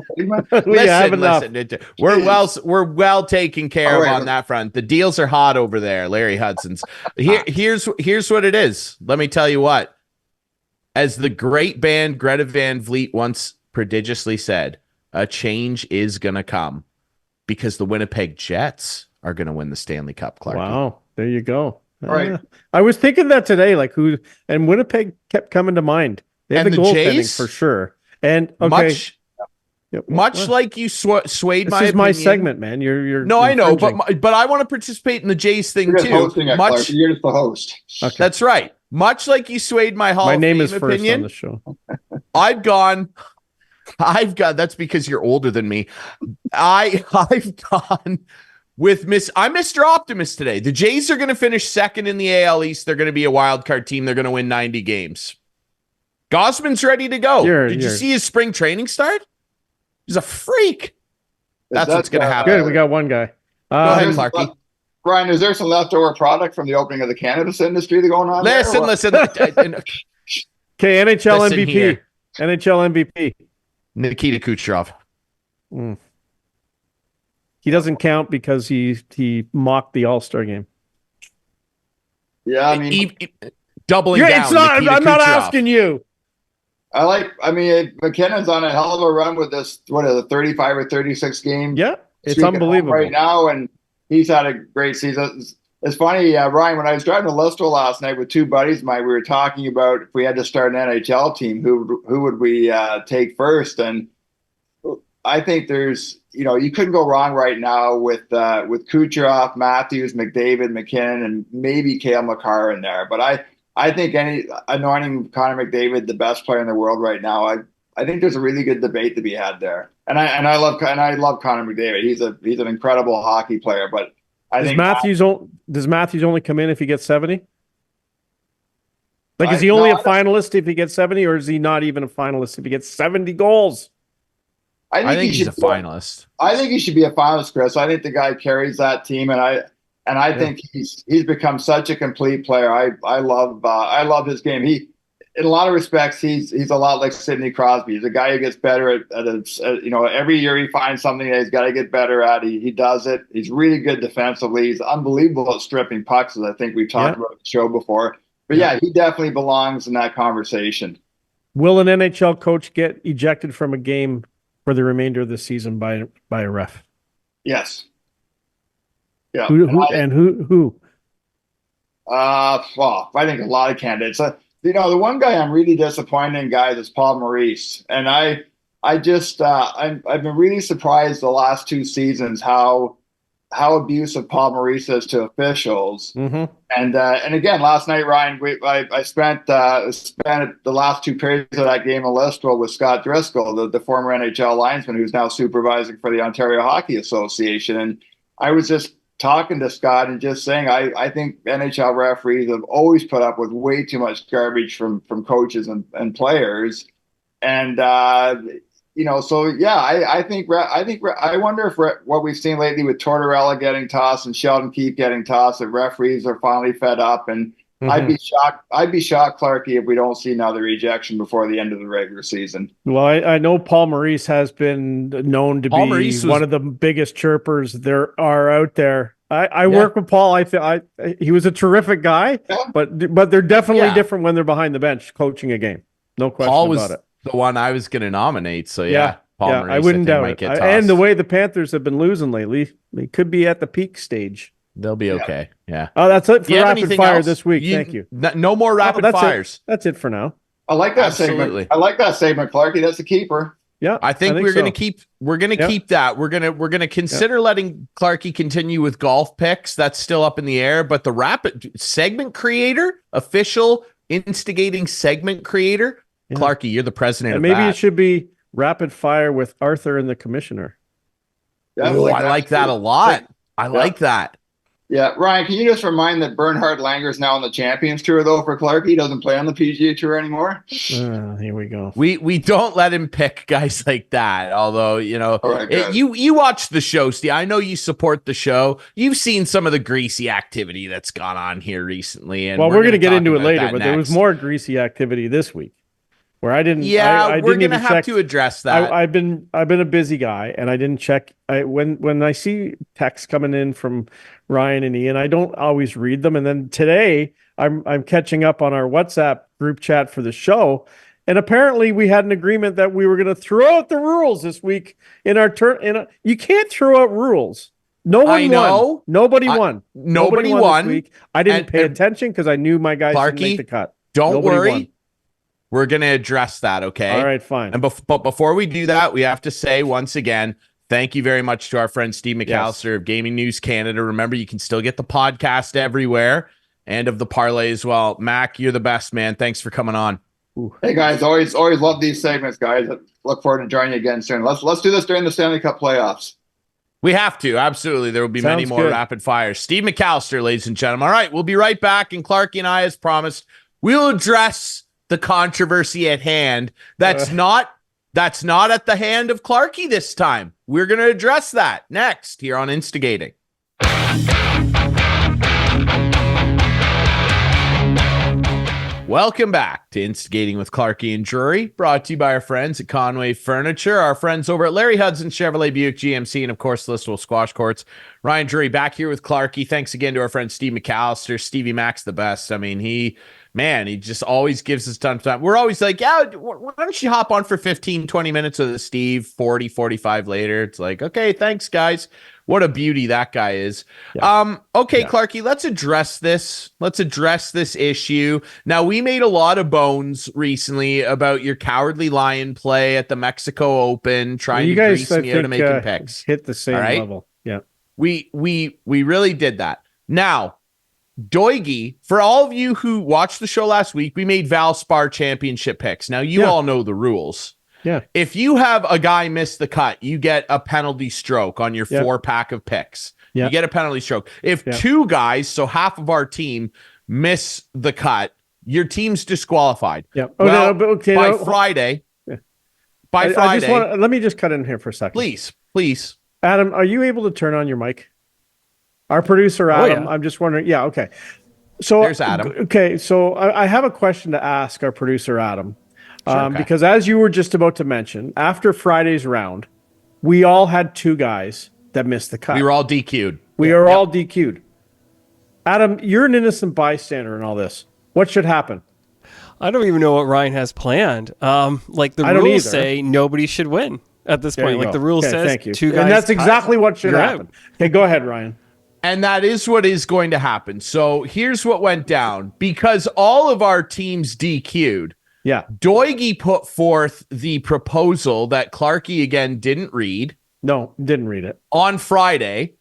Listen. We're well taken care of on that front. The deals are hot over there, Larry Hudson's. Here's what it is. Let me tell you what. As the great band Greta Van Fleet once prodigiously said, a change is going to come because the Winnipeg Jets are going to win the Stanley Cup, Clark. Wow. There you go. Right. I was thinking that today, like and Winnipeg kept coming to mind. They have the goaltending for sure. And much like you swayed this my opinion. is my segment, man. You're I know, but I want to participate in the Jays thing too. You're just the host. Okay. That's right. Much like you swayed my Hall of Fame name is first opinion, on the show. I've gone. That's because you're older than me. I've gone with I'm Mr. Optimist today. The Jays are going to finish second in the AL East. They're going to be a wild card team. They're going to win 90 games. Gosman's ready to go. Did you see his spring training start? He's a freak. That's what's going to happen. Good. We got one guy. Go ahead, Clarkey. Brian, is there some leftover product from the opening of the cannabis industry going on? Listen. Okay, NHL MVP. Here. NHL MVP. Nikita Kucherov. He doesn't count because he mocked the All-Star game. Yeah, I mean, doubling down. I'm not asking you. McKinnon's on a hell of a run with this, a 35 or 36 game. Yeah, it's unbelievable right now, and he's had a great season. It's funny, Ryan, when I was driving to Listowel last night with two buddies of mine, we were talking about if we had to start an NHL team, who would we take first? And I think there's, you couldn't go wrong right now with Kucherov, Matthews, McDavid, McKinnon, and maybe Cale Makar in there. But I think anointing Connor McDavid the best player in the world right now, I think there's a really good debate to be had there. And I love Connor McDavid. He's an incredible hockey player, but does Matthews only come in if he gets 70? Like, is he only a finalist if he gets 70, or is he not even a finalist if he gets 70 goals? I think he's a finalist. I think he should be a finalist, Chris. I think the guy carries that team, and I think he's become such a complete player. I love his game. In a lot of respects, he's a lot like Sidney Crosby. He's a guy who gets better at every year he finds something that he's got to get better at. He does it. He's really good defensively. He's unbelievable at stripping pucks, as I think we've talked about the show before. But he definitely belongs in that conversation. Will an NHL coach get ejected from a game for the remainder of the season by a ref? Yes. Yeah. Who? Well, I think a lot of candidates. The one guy I'm really disappointed in, guys, is Paul Maurice, and I've been really surprised the last two seasons how abusive Paul Maurice is to officials. Mm-hmm. And again, last night, Ryan, I spent the last two periods of that game in Listowel with Scott Driscoll, the former NHL linesman who's now supervising for the Ontario Hockey Association, and I was just talking to Scott and just saying I think NHL referees have always put up with way too much garbage from coaches and players, and I wonder if what we've seen lately with Tortorella getting tossed and Sheldon Keefe getting tossed, that referees are finally fed up, and I'd be shocked, Clarkey, if we don't see another ejection before the end of the regular season. Well, I know Paul Maurice has been known to be one of the biggest chirpers there are out there. I work with Paul. He was a terrific guy, but they're definitely different when they're behind the bench coaching a game. No question Paul about was it. The one I was going to nominate. So Paul Maurice, I wouldn't doubt it. And the way the Panthers have been losing lately, they could be at the peak stage. They'll be okay. Yeah. Oh, that's it for rapid fire this week. Thank you. No more rapid fires. That's it for now. I like that segment. I like that segment, Clarkey. That's a keeper. Yeah, I think we're going to keep. We're going to keep that. We're going to consider letting Clarkey continue with golf picks. That's still up in the air. But the rapid segment creator, official instigating segment creator, Clarkey, you're the president. And maybe it should be rapid fire with Arthur and the commissioner. Yeah, I like that a lot. I like that. Yeah, Ryan, can you just remind that Bernhard Langer is now on the Champions Tour, though, for Clarkey? He doesn't play on the PGA Tour anymore. Here we go. We don't let him pick guys like that. Although, you watch the show, Steve. I know you support the show. You've seen some of the greasy activity that's gone on here recently. And we're going to get into it later, but there was more greasy activity this week. Where I didn't, we're gonna have to address that. I've been a busy guy, and I didn't check. When I see texts coming in from Ryan and Ian, I don't always read them. And then today, I'm catching up on our WhatsApp group chat for the show, and apparently we had an agreement that we were going to throw out the rules this week in our turn. You can't throw out rules. No one won. Nobody won. Nobody won this week. I didn't pay attention because I knew my guys didn't make the cut. Don't worry. We're going to address that, okay? All right, fine. And but before we do that, we have to say once again, thank you very much to our friend Steve McAllister of Gaming News Canada. Remember, you can still get the podcast everywhere and of the Parleh as well. Mac, you're the best, man. Thanks for coming on. Ooh. Hey, guys. Always love these segments, guys. Look forward to joining you again soon. Let's do this during the Stanley Cup playoffs. We have to. Absolutely. There will be many more rapid fires. Steve McAllister, ladies and gentlemen. All right, we'll be right back. And Clarkey and I, as promised, we'll address the controversy at hand. That's not at the hand of Clarkey this time. We're going to address that next here on Instigating. Welcome back to Instigating with Clarkey and Drury, brought to you by our friends at Conway Furniture, our friends over at Larry Hudson, Chevrolet Buick GMC, and of course, Listowel Squash Courts. Ryan Drury back here with Clarkey. Thanks again to our friend Steve McAllister. Stevie Mac's the best. I mean, he just always gives us ton of time. We're always like, why don't you hop on for 15, 20 minutes with Steve, 40, 45 later. It's like, okay, thanks, guys. What a beauty that guy is. Yeah. Okay, Yeah. Clarkey, let's address this. Let's address this issue. Now, we made a lot of bones recently about your cowardly lion play at the Mexico Open, trying You to guys, grease I me out of think, making picks. hit the same All right? level. Yeah. We really did that. Now, Doigie, for all of you who watched the show last week, we made Valspar championship picks. Now, you all know the rules. Yeah. If you have a guy miss the cut, you get a penalty stroke on your 4-pack of picks. You get a penalty stroke. If 2 guys, so half of our team, miss the cut, your team's disqualified. Yeah. By Friday. I just let me just cut in here for a second. Please. Adam, are you able to turn on your mic? Our producer, Adam, I'm just wondering. Yeah, okay. So there's Adam. Okay, so I have a question to ask our producer, Adam. Sure, okay. Because as you were just about to mention, after Friday's round, we all had 2 guys that missed the cut. We were all DQ'd. We are all DQ'd. Adam, you're an innocent bystander in all this. What should happen? I don't even know what Ryan has planned. Like the rules say, nobody should win at this point. Like the rule says, 2 guys. And that's exactly what should happen. Okay, go ahead, Ryan. And that is what is going to happen. So here's what went down. Because all of our teams DQ'd, Doigie put forth the proposal that Clarkey again didn't read. No, didn't read it. On Friday,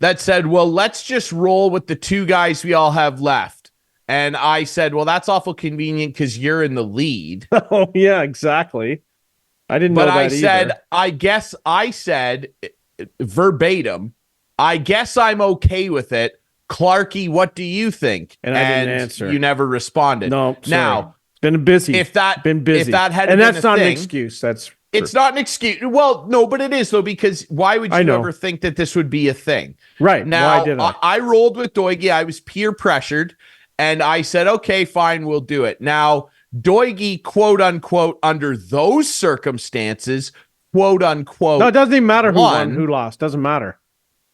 that said, well, let's just roll with the 2 guys we all have left. And I said, well, that's awful convenient because you're in the lead. Oh, yeah, exactly. I didn't know that either. I said verbatim, I guess I'm okay with it. Clarkey, what do you think? And I didn't answer. You never responded. No, sorry. Now, been busy. If that been busy. If that had and been that's not thing, an excuse. It's not an excuse. Well, no, but it is though, because why would you ever think that this would be a thing? Right. Now, why did I rolled with Doigie. I was peer pressured, and I said, okay, fine, we'll do it. Now, Doigie, quote unquote, under those circumstances, quote unquote. No, it doesn't even matter who won, who lost. Doesn't matter.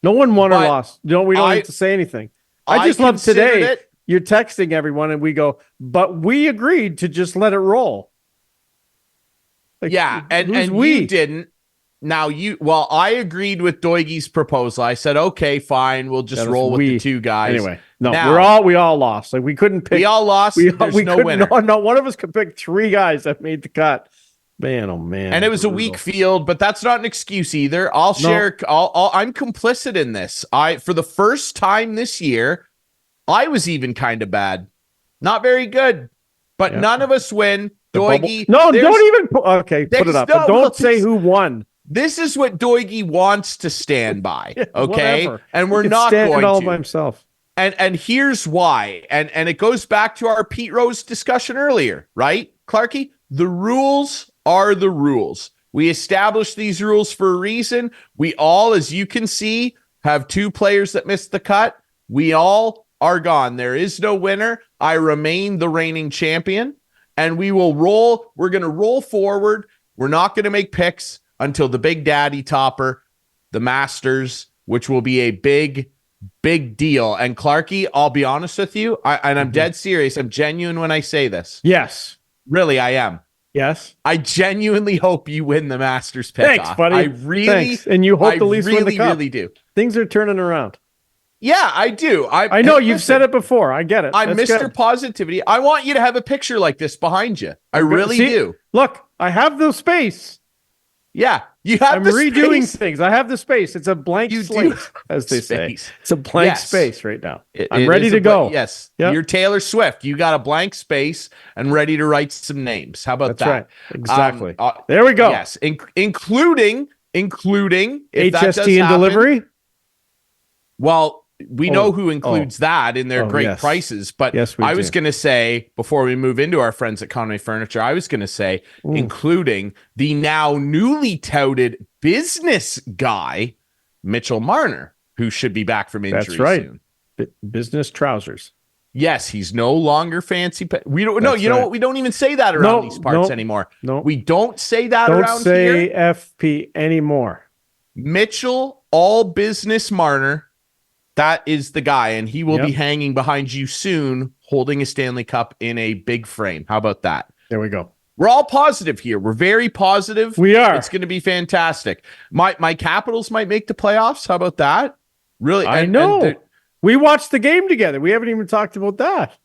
No one won or lost. We don't need to say anything. I just love today. You're texting everyone, and we go, but we agreed to just let it roll. Like, and you didn't. Now I agreed with Doigie's proposal. I said, okay, fine, we'll just roll with the 2 guys. Anyway, no, we all lost. Like we couldn't pick. We all lost. There's no winner. No, one of us could pick 3 guys that made the cut. Man, oh man. And it was a weak field, but that's not an excuse either. I'm complicit in this. For the first time this year, I was even kind of bad. Not very good. But none of us win. Doigie. No, don't even put it up. But don't say who won. This is what Doigie wants to stand by. Okay. Whatever. And we're not going all to. By himself. And here's why. And it goes back to our Pete Rose discussion earlier, right, Clarkey? The rules are the rules. We established these rules for a reason. We all, as you can see, have 2 players that missed the cut. We all are gone. There is no winner. I remain the reigning champion, and we will roll. We're going to roll forward. We're not going to make picks until the Big Daddy Topper, the Masters, which will be a big, big deal. And Clarkey, I'll be honest with you, I'm dead serious. I'm genuine when I say this. Yes. Really, I am. Yes. I genuinely hope you win the Masters pick. Thanks, buddy. I really, Thanks. And you hope the Leafs win the cup. Really do. Things are turning around. Yeah, I do. I know you've said it before. I get it. I'm Mr. Positivity. I want you to have a picture like this behind you. I really do. Look, I have the space. Yeah, you have. I'm redoing things. I have the space. It's a blank slate, as they say. It's a blank space right now. I'm ready to go. Yes, you're Taylor Swift. You got a blank space and ready to write some names. How about that? Right. Exactly. There we go. Yes, including if HST and delivery. Well, we know who includes that in their great prices, but I was going to say, before we move into our friends at Conway Furniture, I was going to say, including the now newly touted business guy, Mitchell Marner, who should be back from injury soon. Business trousers. Yes, he's no longer fancy. We don't know. You know what? We don't even say that around these parts anymore. No, we don't say that around here. Don't say FP anymore. Mitchell, all business Marner. That is the guy, and he will be hanging behind you soon, holding a Stanley Cup in a big frame. How about that? There we go. We're all positive here. We're very positive. We are. It's going to be fantastic. My Capitals might make the playoffs. How about that? Really? I know. We watched the game together. We haven't even talked about that.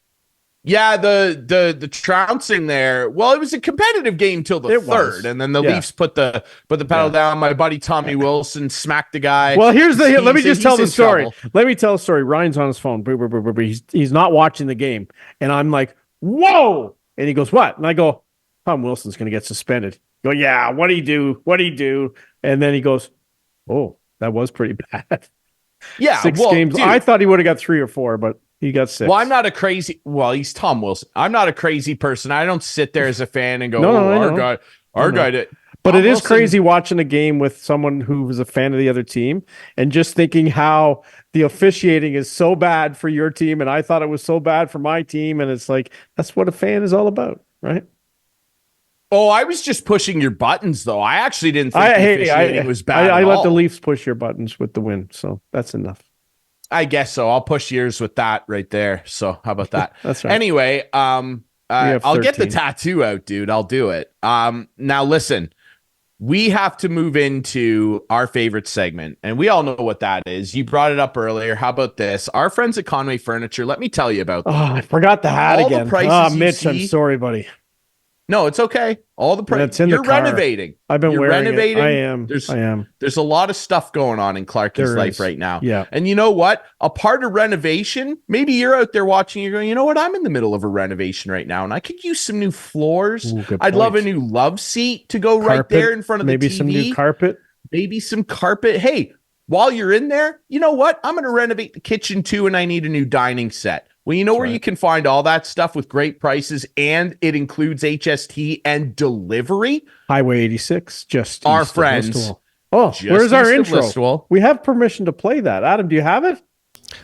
Yeah, the trouncing there. Well, it was a competitive game till the third, and then the Leafs put the pedal down. My buddy Tommy Wilson smacked the guy. Well, let me just tell the story. Let me tell the story. Ryan's on his phone. He's not watching the game, and I'm like, "Whoa!" And he goes, "What?" And I go, "Tom Wilson's going to get suspended." I go, "Yeah, what'd he do? What'd he do?" And then he goes, "Oh, that was pretty bad." Yeah, 6 games. Dude, I thought he would have got 3 or 4, but he got 6. Well, I'm not a crazy. Well, he's Tom Wilson. I'm not a crazy person. I don't sit there as a fan and go, our guy did. But it is crazy watching a game with someone who was a fan of the other team and just thinking how the officiating is so bad for your team, and I thought it was so bad for my team, and it's like that's what a fan is all about, right? Oh, I was just pushing your buttons, though. I actually didn't think the officiating was bad. I let the Leafs push your buttons with the win, so that's enough. I guess so. I'll push yours with that right there. So how about that? That's right. Anyway, I'll get the tattoo out, dude. I'll do it. Now listen, we have to move into our favorite segment, and we all know what that is. You brought it up earlier. How about this? Our friends at Conway Furniture. Let me tell you about them. Oh, I forgot the hat all again. Mitch, I'm sorry, buddy. No, it's okay. All the price. You're renovating. I've been wearing renovating. It. I am. There's a lot of stuff going on in Clarkey's life right now. Yeah. And you know what? A part of renovation, maybe you're out there watching, you're going, you know what? I'm in the middle of a renovation right now, and I could use some new floors. I'd love a new love seat to go right there in front of the TV. Maybe some new carpet. Maybe some carpet. Hey, while you're in there, you know what? I'm going to renovate the kitchen too, and I need a new dining set. Well, you know where you can find all that stuff with great prices, and it includes HST and delivery? Highway 86, just our friends. Oh, where's our intro? We have permission to play that. Adam, do you have it?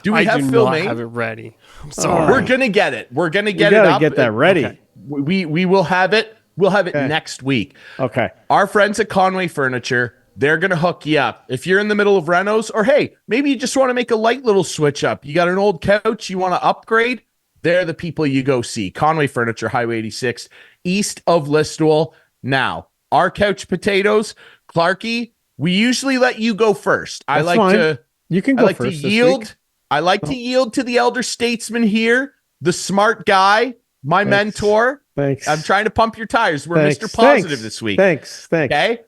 Do we have Phil May? I have it ready. I'm sorry. We're going to get it. We're going to get it up. Get that ready. Okay. We will have it. We'll have it next week. Okay. Our friends at Conway Furniture, they're going to hook you up. If you're in the middle of renos, or hey, maybe you just want to make a light little switch up. You got an old couch you want to upgrade? They're the people you go see. Conway Furniture, Highway 86, east of Listowel. Now, our couch potatoes, Clarkey, we usually let you go first. That's fine. You can go first. I like to yield to the elder statesman here, the smart guy, my mentor. Thanks. I'm trying to pump your tires. We're Mr. Positive this week. Thanks. Okay?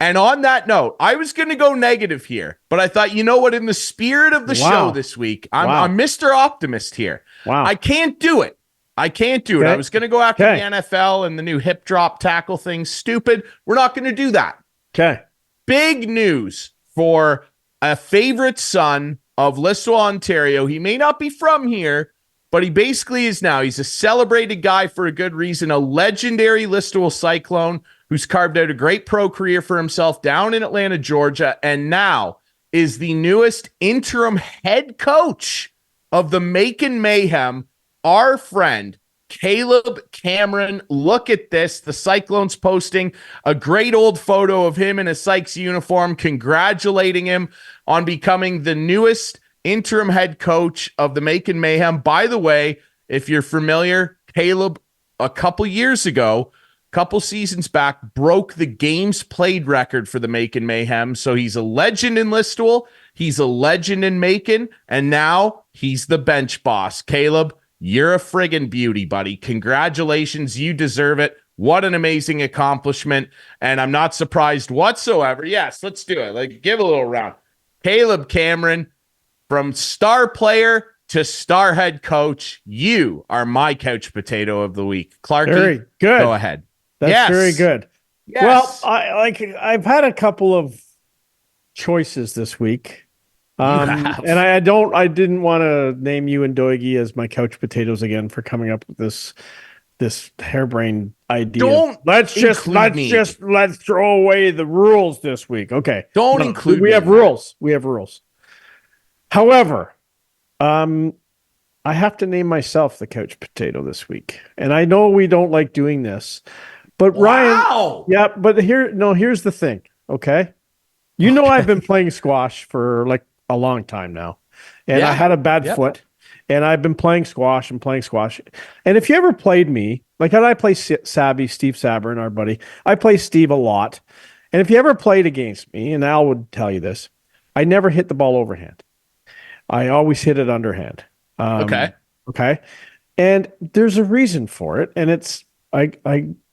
And on that note, I was going to go negative here, but I thought, you know what? In the spirit of the show this week, I'm Mr. Optimist here. Wow. I can't do it. I was going to go after the NFL and the new hip drop tackle thing. Stupid. We're not going to do that. Okay. Big news for a favorite son of Listowel, Ontario. He may not be from here, but he basically is now. He's a celebrated guy for a good reason, a legendary Listowel Cyclone who's carved out a great pro career for himself down in Atlanta, Georgia, and now is the newest interim head coach of the Macon Mayhem, our friend, Caleb Cameron. Look at this. The Cyclones posting a great old photo of him in a Sykes uniform, congratulating him on becoming the newest interim head coach of the Macon Mayhem. By the way, if you're familiar, Caleb, a couple seasons back, broke the games played record for the Macon Mayhem. So he's a legend in Listowel. He's a legend in Macon. And now he's the bench boss. Caleb, you're a friggin' beauty, buddy. Congratulations. You deserve it. What an amazing accomplishment. And I'm not surprised whatsoever. Yes, let's do it. Give a little round. Caleb Cameron, from star player to star head coach, you are my couch potato of the week. Clarkey, very good. Go ahead. That's very good. Yes. Well, I've had a couple of choices this week. And I didn't want to name you and Doigie as my couch potatoes again for coming up with this harebrained idea. Let's throw away the rules this week. Okay. We have rules. We have rules. However, I have to name myself the couch potato this week. And I know we don't like doing this, but Ryan, but here's the thing. Okay. I've been playing squash for a long time now, and I had a bad foot, and I've been playing squash. And if you ever played me, Like, and I play Steve Sabrin, our buddy. I play Steve a lot. And if you ever played against me, and Al would tell you this, I never hit the ball overhand. I always hit it underhand. Okay. And there's a reason for it. And it's, I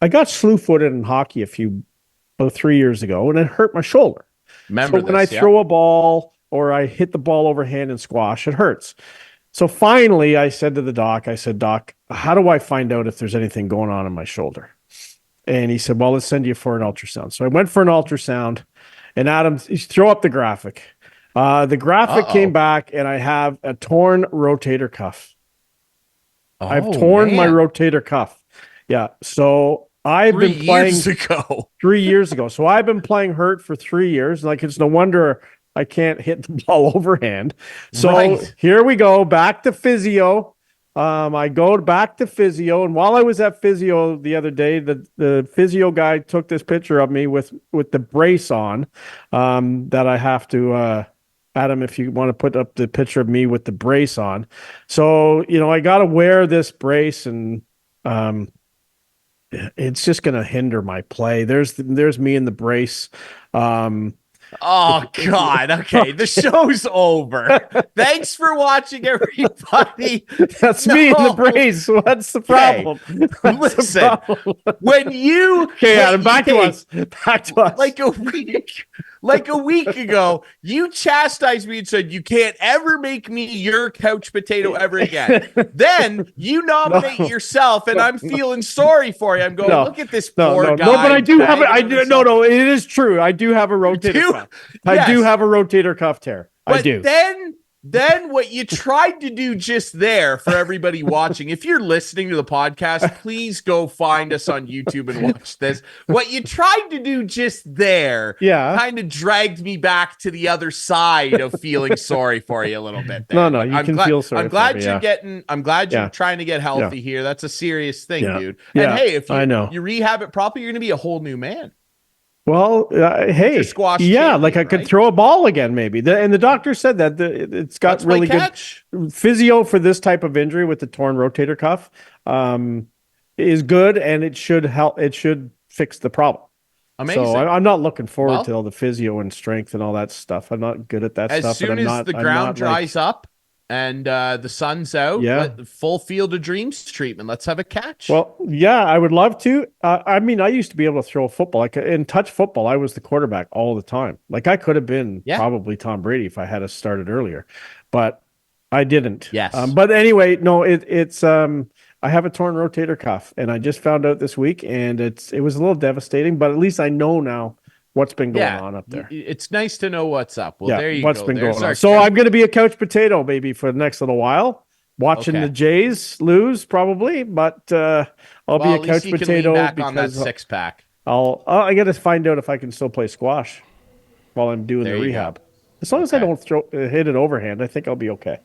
got slew-footed in hockey about 3 years ago, and it hurt my shoulder. Remember when I throw a ball or I hit the ball overhand and squash, it hurts. So finally, I said to the doc, Doc, how do I find out if there's anything going on in my shoulder? And he said, well, let's send you for an ultrasound. So I went for an ultrasound, and Adam, throw up the graphic. The graphic came back, and I have a torn rotator cuff. I've torn my rotator cuff. Yeah. So I've been playing 3 years ago. So I've been playing hurt for 3 years. Like, it's no wonder I can't hit the ball overhand. So here we go, back to physio. I go back to physio, and while I was at physio the other day, the physio guy took this picture of me with the brace on. That I have to, Adam, if you want to put up the picture of me with the brace on. So I got to wear this brace, and it's just going to hinder my play. There's me in the brace. Oh God. Okay. The show's over. Thanks for watching, everybody. That's me in the brace. What's the problem? Listen, when you okay, Adam, back to us. Like a week ago, you chastised me and said you can't ever make me your couch potato ever again. Then you nominate yourself, and I'm feeling sorry for you. I'm going, look at this poor guy. No, but I do have it. It is true. I do have a rotator cuff. I do have a rotator cuff tear. I do. Then what you tried to do just there for everybody watching, if you're listening to the podcast, please go find us on YouTube and watch this. What you tried to do just there kind of dragged me back to the other side of feeling sorry for you a little bit there. No, you can feel sorry. I'm glad you're trying to get healthy here. That's a serious thing, dude. And hey, if you rehab it properly, you're going to be a whole new man. Well, hey, I could throw a ball again, maybe. And the doctor said that it's got really good physio for this type of injury with the torn rotator cuff is good, and it should help. It should fix the problem. Amazing. So I'm not looking forward to all the physio and strength and all that stuff. I'm not good at that stuff. As soon as the ground dries up and the sun's out, full Field of Dreams treatment. Let's have a catch. Well, I would love to. I used to be able to throw a football. Like in touch football, I was the quarterback all the time. Like I could have been probably Tom Brady if I had started earlier, but I didn't. Yes. But anyway, no, it's I have a torn rotator cuff, and I just found out this week, and it was a little devastating, but at least I know now what's been going on up there. It's nice to know what's up. Well, there you go. What's been going on. So I'm going to be a couch potato, baby, for the next little while. Watching the Jays lose, probably, but I'll be a couch potato because on that six pack. I got to find out if I can still play squash while I'm doing the rehab. As long as I don't hit it overhand, I think I'll be okay.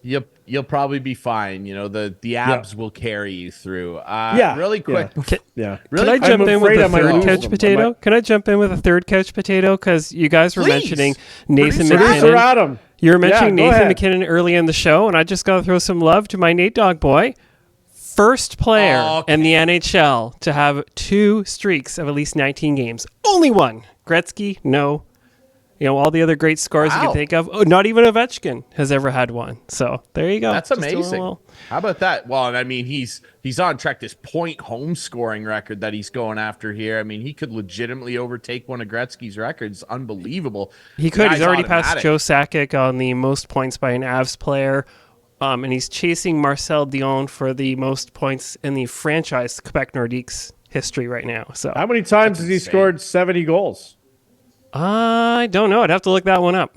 You'll probably be fine. The abs will carry you through. Really quick. Can I jump in with a third couch potato? Can I jump in with a third couch potato? Because you guys were mentioning Nathan McKinnon. You were mentioning Nathan McKinnon early in the show, and I just got to throw some love to my Nate Dogg boy. First player in the NHL to have 2 streaks of at least 19 games. Only one. Gretzky, no. All the other great scores you can think of. Oh, not even Ovechkin has ever had one. So there you go. That's amazing. How about that? Well, he's on track. This point home scoring record that he's going after here. He could legitimately overtake one of Gretzky's records. Unbelievable. He could. He's already passed Joe Sakic on the most points by an Avs player. And he's chasing Marcel Dion for the most points in the franchise Quebec Nordiques history right now. So how many times has he scored 70 goals? I don't know. I'd have to look that one up.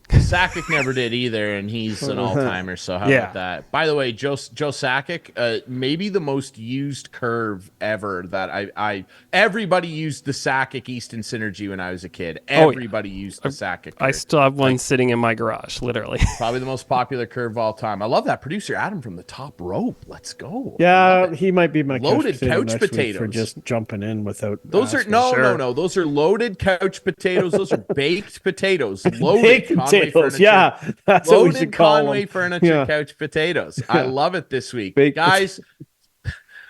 Sakic never did either, and he's an all-timer, so how about that? By the way, Joe Sakic, maybe the most used curve ever that everybody used the Sakic Easton Synergy when I was a kid. Everybody used the Sakic curve. I still have one sitting in my garage, literally. Probably the most popular curve of all time. I love that. Producer Adam from the top rope. Let's go. Yeah, he might be my loaded couch potatoes for just jumping in without. Those are no. Those are loaded couch potatoes. Those are baked potatoes. Loaded potatoes. Yeah, that's what we should call Conway them. Furniture Couch Potatoes. I love it this week. Guys,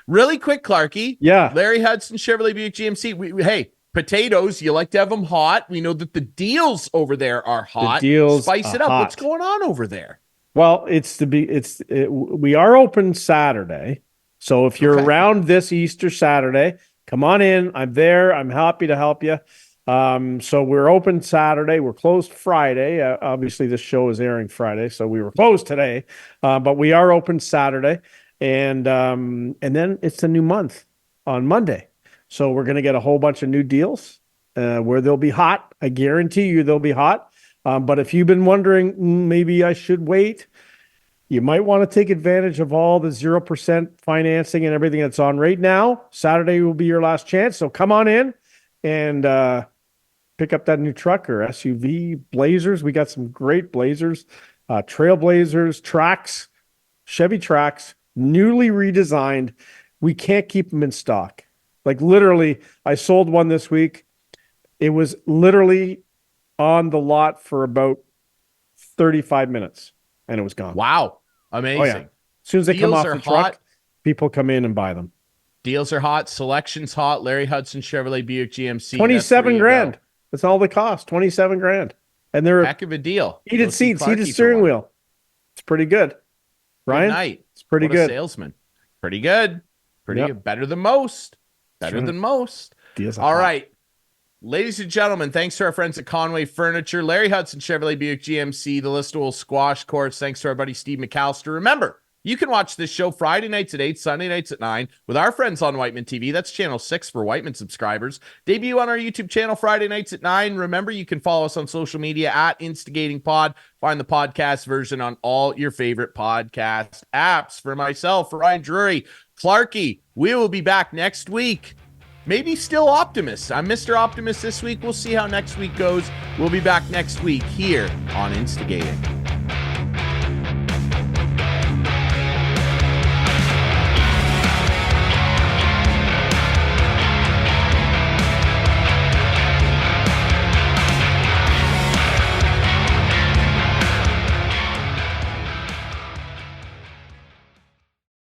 Really quick, Clarkey. Yeah. Larry Hudson, Chevrolet Buick GMC. Hey, potatoes, you like to have them hot. We know that the deals over there are hot. The deals Spice it up. hot. What's going on over there? Well, we are open Saturday. So if you're around this Easter Saturday, come on in. I'm there. I'm happy to help you. So we're open Saturday. We're closed Friday. Obviously, this show is airing Friday, so we were closed today. But we are open Saturday, and then it's a new month on Monday. So we're going to get a whole bunch of new deals where they'll be hot. I guarantee you they'll be hot. But if you've been wondering, maybe I should wait, you might want to take advantage of all the 0% financing and everything that's on right now. Saturday will be your last chance. So come on in and pick up that new truck or SUV, Blazers. We got some great Blazers, Trailblazers, Tracks, Chevy Tracks, newly redesigned. We can't keep them in stock. Like literally, I sold one this week. It was literally on the lot for about 35 minutes and it was gone. Wow. Amazing. Oh, yeah. As soon as they come off the truck, people come in and buy them. Deals are hot. Selection's hot. Larry Hudson, Chevrolet Buick GMC. 27 grand. That's all they cost. 27 grand. And they're heck of a deal. Heated seats, heated steering wheel. It's pretty good. Ryan? Good night. It's pretty good. Salesman. Pretty good. Pretty good. Better than most. Better than most. All right. Ladies and gentlemen, thanks to our friends at Conway Furniture, Larry Hudson, Chevrolet Buick GMC, the Listowel Squash Courts. Thanks to our buddy Steve McAllister. Remember, you can watch this show Friday nights at 8, Sunday nights at 9 with our friends on Whiteman TV. That's channel 6 for Whiteman subscribers. Debut on our YouTube channel Friday nights at 9. Remember, you can follow us on social media at InstigatingPod. Find the podcast version on all your favorite podcast apps. For myself, for Ryan Drury, Clarkey, we will be back next week. Maybe still Optimist. I'm Mr. Optimist this week. We'll see how next week goes. We'll be back next week here on Instigating.